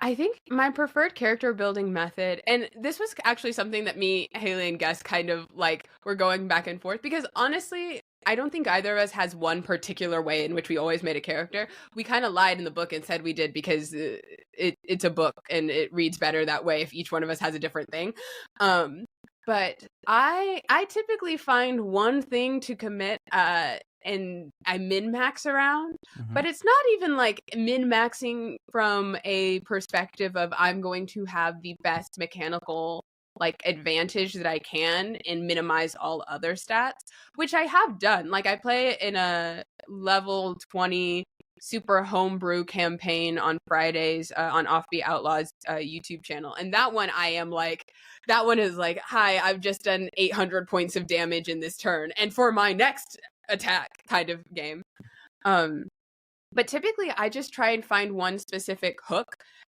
I think my preferred character building method, and this was actually something that me, Haley, and Guess kind of like were going back and forth, because honestly, I don't think either of us has one particular way in which we always made a character. We kind of lied in the book and said we did because it's a book and it reads better that way if each one of us has a different thing. But I typically find one thing to commit, and I min-max around, but it's not even like min-maxing from a perspective of I'm going to have the best mechanical like advantage that I can and minimize all other stats, which I have done. Like I play in a level 20 super homebrew campaign on Fridays on Offbeat Outlaws YouTube channel, and that one is like, hi, I've just done 800 points of damage in this turn, and for my next attack kind of game. But typically I just try and find one specific hook,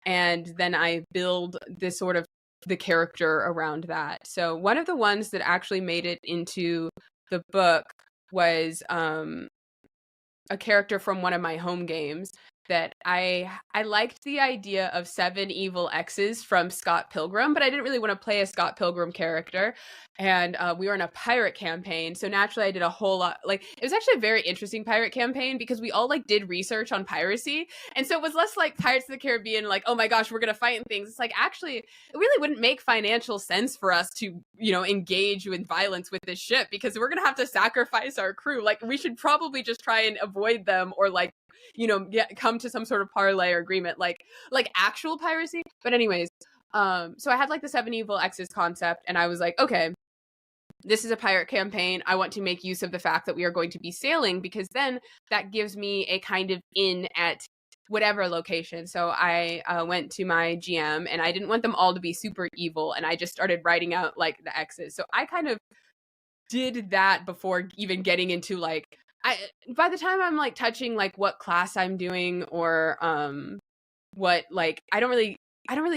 and then I build this sort of the character around that. So one of the ones that actually made it into the book was a character from one of my home games that I liked the idea of 7 evil exes from Scott Pilgrim, but I didn't really want to play a Scott Pilgrim character. And we were in a pirate campaign, so naturally I did a whole lot. Like, it was actually a very interesting pirate campaign because we all like did research on piracy, and so it was less like Pirates of the Caribbean, like, oh my gosh, we're gonna fight and things. It's like, actually, it really wouldn't make financial sense for us to, engage in violence with this ship because we're gonna have to sacrifice our crew. Like, we should probably just try and avoid them, or like, come to some sort of parlay or agreement, like actual piracy. But anyways, so I had like the 7 evil exes concept, and I was like, okay, this is a pirate campaign. I want to make use of the fact that we are going to be sailing, because then that gives me a kind of in at whatever location. So I went to my GM, and I didn't want them all to be super evil, and I just started writing out like the X's. So I kind of did that before even getting into like by the time I'm like touching like what class I'm doing or what like I don't really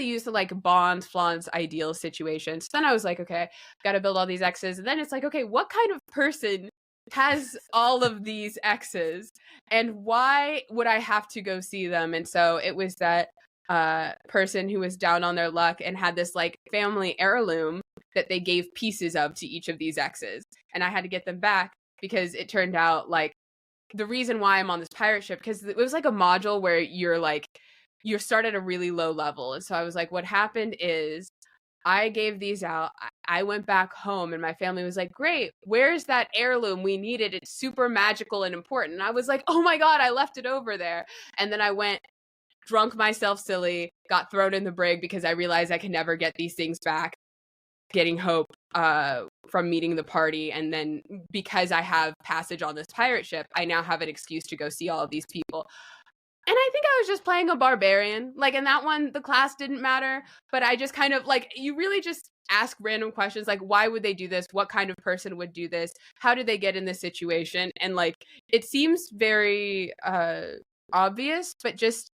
use the like bonds, flauns, ideal situations. Then I was like, okay, gotta build all these X's. And then it's like, okay, what kind of person has all of these X's? And why would I have to go see them? And so it was that person who was down on their luck and had this like family heirloom that they gave pieces of to each of these X's. And I had to get them back because it turned out like the reason why I'm on this pirate ship, because it was like a module where you start at a really low level. And so I was like, what happened is I gave these out. I went back home and my family was like, great, where's that heirloom? We need it. It's super magical and important. And I was like, oh my God, I left it over there. And then I went, drunk myself silly, got thrown in the brig because I realized I can never get these things back, getting hope from meeting the party. And then because I have passage on this pirate ship, I now have an excuse to go see all of these people. And I think I was just playing a barbarian. Like in that one, the class didn't matter, but I just kind of like, you really just ask random questions like, why would they do this? What kind of person would do this? How did they get in this situation? And like, it seems very obvious, but just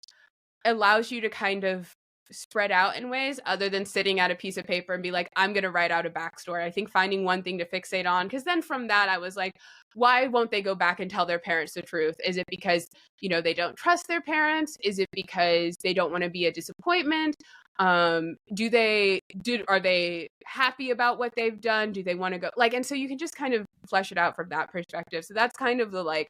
allows you to kind of spread out in ways other than sitting at a piece of paper and be like, I'm going to write out a backstory. I think finding one thing to fixate on, because then from that, I was like, why won't they go back and tell their parents the truth? Is it because, you know, they don't trust their parents? Is it because they don't want to be a disappointment? Are they happy about what they've done? Do they want to go like, and so you can just kind of flesh it out from that perspective. So that's kind of the like,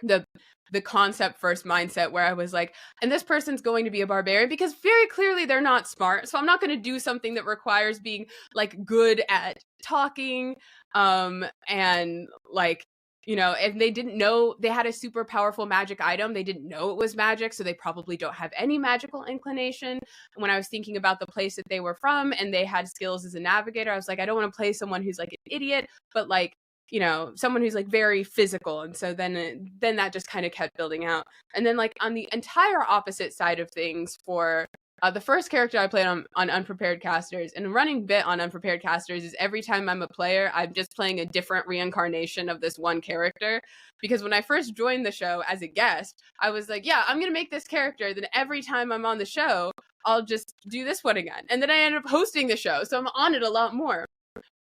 the concept first mindset where I was like, and this person's going to be a barbarian because very clearly they're not smart. So I'm not going to do something that requires being like good at talking. And like, you know, if they didn't know they had a super powerful magic item, they didn't know it was magic. So they probably don't have any magical inclination. When I was thinking about the place that they were from and they had skills as a navigator, I was like, I don't want to play someone who's like an idiot, but like, you know, someone who's like very physical. And so then that just kind of kept building out. And then like on the entire opposite side of things for the first character I played on Unprepared Casters, and a running bit on Unprepared Casters is every time I'm a player, I'm just playing a different reincarnation of this one character. Because when I first joined the show as a guest, I was like, yeah, I'm going to make this character. Then every time I'm on the show, I'll just do this one again. And then I ended up hosting the show. So I'm on it a lot more.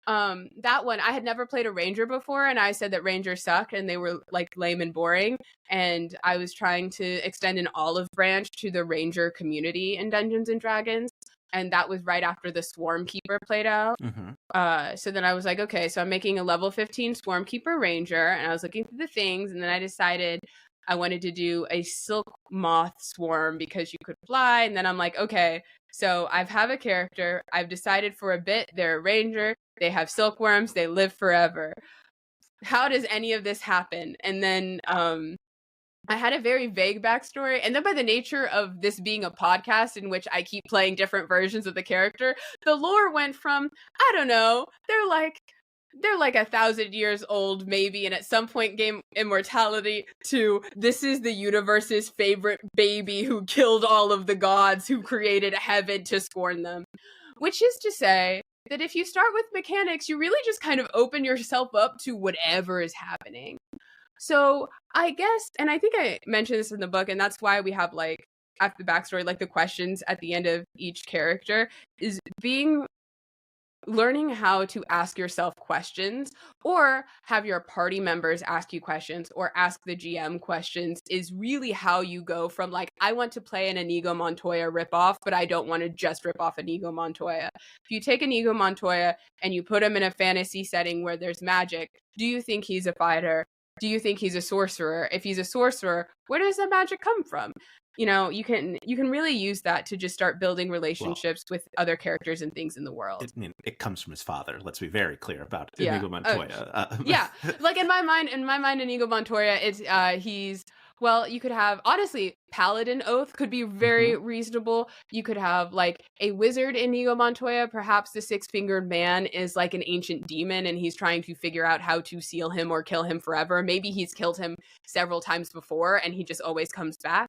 That one, I had never played a ranger before, and I said that rangers suck and they were like lame and boring, and I was trying to extend an olive branch to the ranger community in Dungeons and Dragons, and that was right after the Swarm Keeper played out. So then I was like, okay, so I'm making a level 15 Swarm Keeper ranger, and I was looking through the things, and then I decided I wanted to do a silk moth swarm because you could fly, and then I'm like, okay, so I have a character, I've decided for a bit they're a ranger, they have silkworms, they live forever. How does any of this happen? And then I had a very vague backstory. And then by the nature of this being a podcast in which I keep playing different versions of the character, the lore went from, I don't know, they're like 1,000 years old maybe, and at some point gain immortality, to this is the universe's favorite baby who killed all of the gods who created heaven to scorn them. Which is to say that if you start with mechanics, you really just kind of open yourself up to whatever is happening. So I guess, and I think I mentioned this in the book, and that's why we have like after the backstory, like the questions at the end of each character, is learning how to ask yourself questions or have your party members ask you questions or ask the GM questions is really how you go from like, I want to play an Inigo Montoya ripoff, but I don't want to just rip off Inigo Montoya. If you take Inigo Montoya and you put him in a fantasy setting where there's magic, do you think he's a fighter? Do you think he's a sorcerer? If he's a sorcerer, where does the magic come from? You know, you can really use that to just start building relationships with other characters and things in the world. It comes from his father. Let's be very clear about Inigo Montoya. Yeah, like in my mind, Inigo Montoya is he's, well, you could have, honestly, paladin oath could be very reasonable. You could have like a wizard Inigo Montoya. Perhaps the six-fingered man is like an ancient demon and he's trying to figure out how to seal him or kill him forever. Maybe he's killed him several times before and he just always comes back.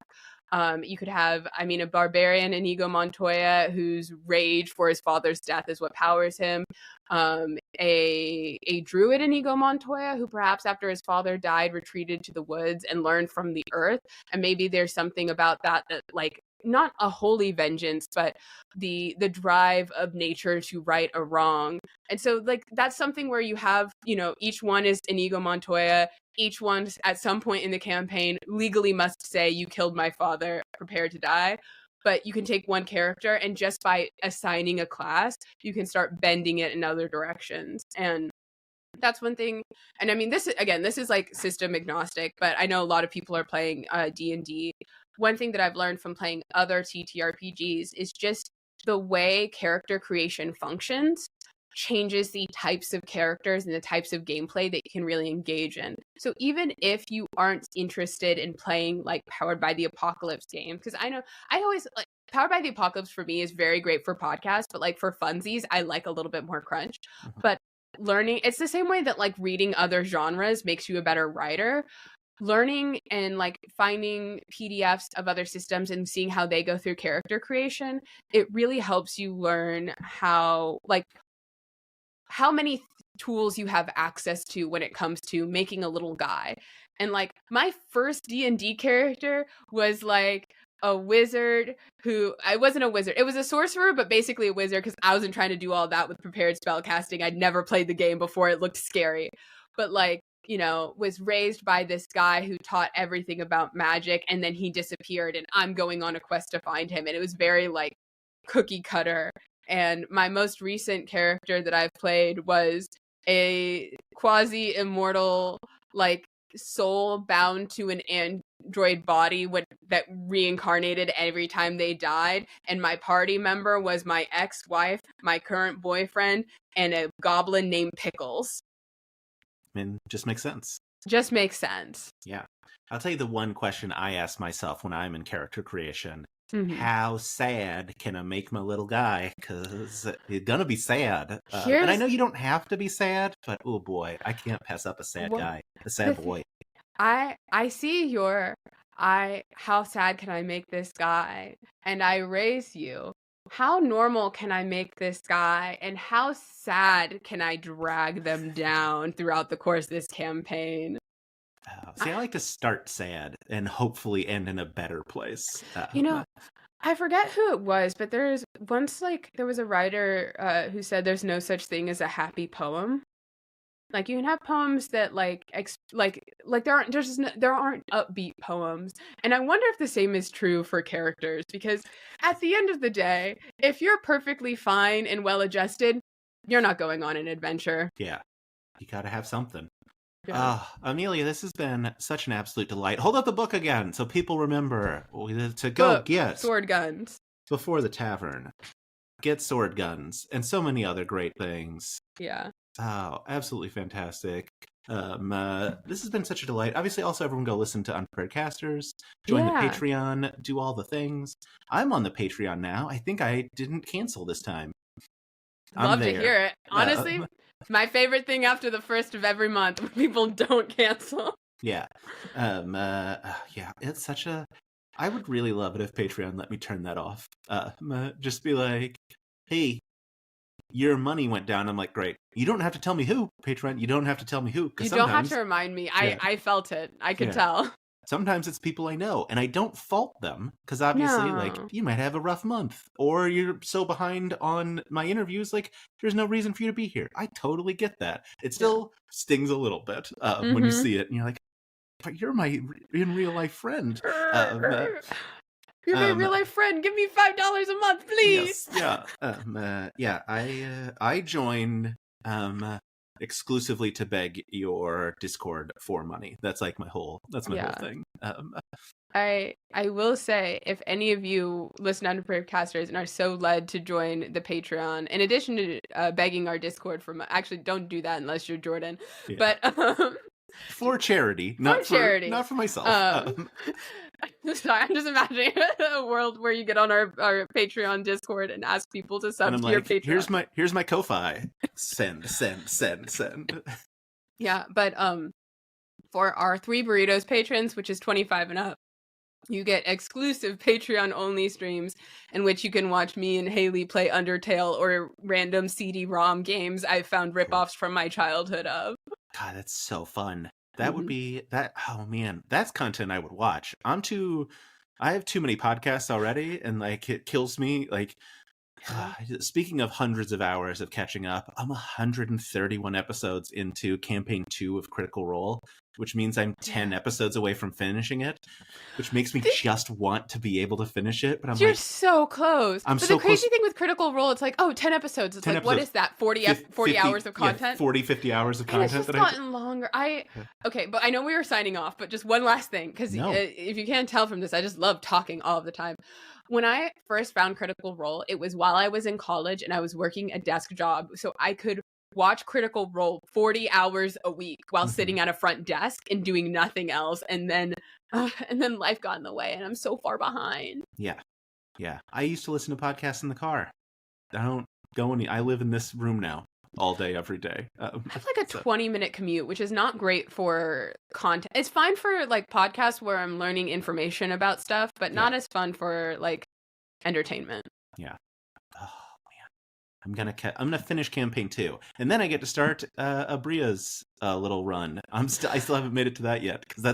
You could have, I mean, a barbarian Inigo Montoya whose rage for his father's death is what powers him. A druid Inigo Montoya who perhaps after his father died retreated to the woods and learned from the earth. And maybe there's something about that like not a holy vengeance, but the drive of nature to right a wrong. And so like that's something where you have, you know, each one is Inigo Montoya. Each one at some point in the campaign legally must say, you killed my father, prepare to die. But you can take one character and just by assigning a class, you can start bending it in other directions. And that's one thing. And I mean, this is like system agnostic, but I know a lot of people are playing D&D. One thing that I've learned from playing other TTRPGs is just the way character creation functions changes the types of characters and the types of gameplay that you can really engage in. So even if you aren't interested in playing like Powered by the Apocalypse games, because I know I always like Powered by the Apocalypse for me is very great for podcasts, but like for funsies, I like a little bit more crunch. But learning, it's the same way that like reading other genres makes you a better writer. Learning and like finding PDFs of other systems and seeing how they go through character creation, it really helps you learn how many tools you have access to when it comes to making a little guy. And like my first D&D character was like a wizard who, I wasn't a wizard. It was a sorcerer, but basically a wizard because I wasn't trying to do all that with prepared spell casting. I'd never played the game before. It looked scary. But like, you know, was raised by this guy who taught everything about magic and then he disappeared and I'm going on a quest to find him. And it was very like cookie cutter. And my most recent character that I've played was a quasi-immortal, like, soul bound to an android body that reincarnated every time they died. And my party member was my ex-wife, my current boyfriend, and a goblin named Pickles. I mean, just makes sense. Just makes sense. Yeah. I'll tell you the one question I ask myself when I'm in character creation. How sad can I make my little guy? Because you're gonna be sad. And I know you don't have to be sad, but oh boy, I can't pass up a sad guy, a sad boy. I see your how sad can I make this guy? And I raise you. How normal can I make this guy? And how sad can I drag them down throughout the course of this campaign? See, I like to start sad and hopefully end in a better place. You know, I forget who it was, but there was a writer who said there's no such thing as a happy poem. Like you can have poems that there aren't upbeat poems, and I wonder if the same is true for characters because at the end of the day, if you're perfectly fine and well adjusted, you're not going on an adventure. Yeah, you gotta have something. Amelia, this has been such an absolute delight. Hold up the book again so people remember to go get sword guns before the tavern. Get sword guns and so many other great things. Yeah. Oh, absolutely fantastic. This has been such a delight. Obviously, also everyone go listen to Unprepared Casters, join the Patreon, do all the things. I'm on the Patreon now. I think I didn't cancel this time. Love to hear it. Honestly, my favorite thing after the first of every month when people don't cancel. Yeah. It's such a... I would really love it if Patreon let me turn that off. Just be like, hey, your money went down. I'm like, great. You don't have to tell me who, Patreon. You don't have to tell me who. You don't have to remind me. I felt it. I could tell. Sometimes it's people I know, and I don't fault them, because obviously, you might have a rough month, or you're so behind on my interviews, there's no reason for you to be here. I totally get that. It still stings a little bit when you see it, and you're like, but you're my in real life friend. You're my real life friend. Give me $5 a month, please. Yes, I join exclusively to beg your Discord for money. That's like my whole thing. I will say, if any of you listen to Unprepared Casters and are so led to join the Patreon, in addition to begging our Discord for actually don't do that unless you're Jordan. Yeah. But For charity, not for myself. Sorry, I'm just imagining a world where you get on our Patreon Discord and ask people to sub to your Patreon. Here's my Ko-fi. Send. Yeah, but for our 3 burritos patrons, which is 25 and up, you get exclusive Patreon-only streams in which you can watch me and Haley play Undertale or random CD-ROM games I've found ripoffs from my childhood of. God, that's so fun. That would be that. Oh man, that's content I would watch. I have too many podcasts already, and like it kills me. Like, speaking of hundreds of hours of catching up, I'm 131 episodes into campaign 2 of Critical Role, which means I'm 10 episodes away from finishing it, which makes me just want to be able to finish it. But you're so close. But the crazy thing with Critical Role, it's like, 10 episodes. It's 10 like, episodes. What is that? 40 hours of content? 40, 50 hours of content. And it's just gotten longer. Okay, but I know we were signing off, but just one last thing, because if you can't tell from this, I just love talking all of the time. When I first found Critical Role, it was while I was in college and I was working a desk job, so I could watch Critical Role 40 hours a week while sitting at a front desk and doing nothing else, and then life got in the way and I'm so far behind. Yeah I used to listen to podcasts in the car. I don't go I live in this room now all day every day. I have like a 20-minute commute, which is not great for content. It's fine for like podcasts where I'm learning information about stuff, but not as fun for like entertainment. I'm gonna finish campaign 2, and then I get to start Abria's little run. I still haven't made it to that yet because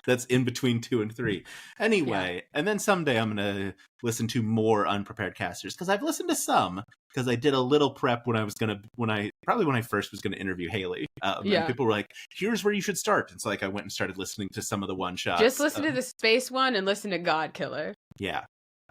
that's in between 2 and 3. Anyway, and then someday I'm gonna listen to more unprepared casters because I've listened to some because I did a little prep when I first was gonna interview Haley. And people were like, "Here's where you should start." And so like I went and started listening to some of the one shots. Just listen to the space one and listen to God Killer. Yeah.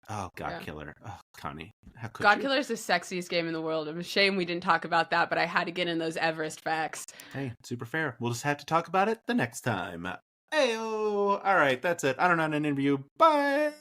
Oh, God Killer. Oh, Connie. How could God you? Killer is the sexiest game in the world. It's a shame we didn't talk about that, but I had to get in those Everest facts. Hey, super fair. We'll just have to talk about it the next time. Hey-oh. All right, that's it. I don't know an interview. Bye.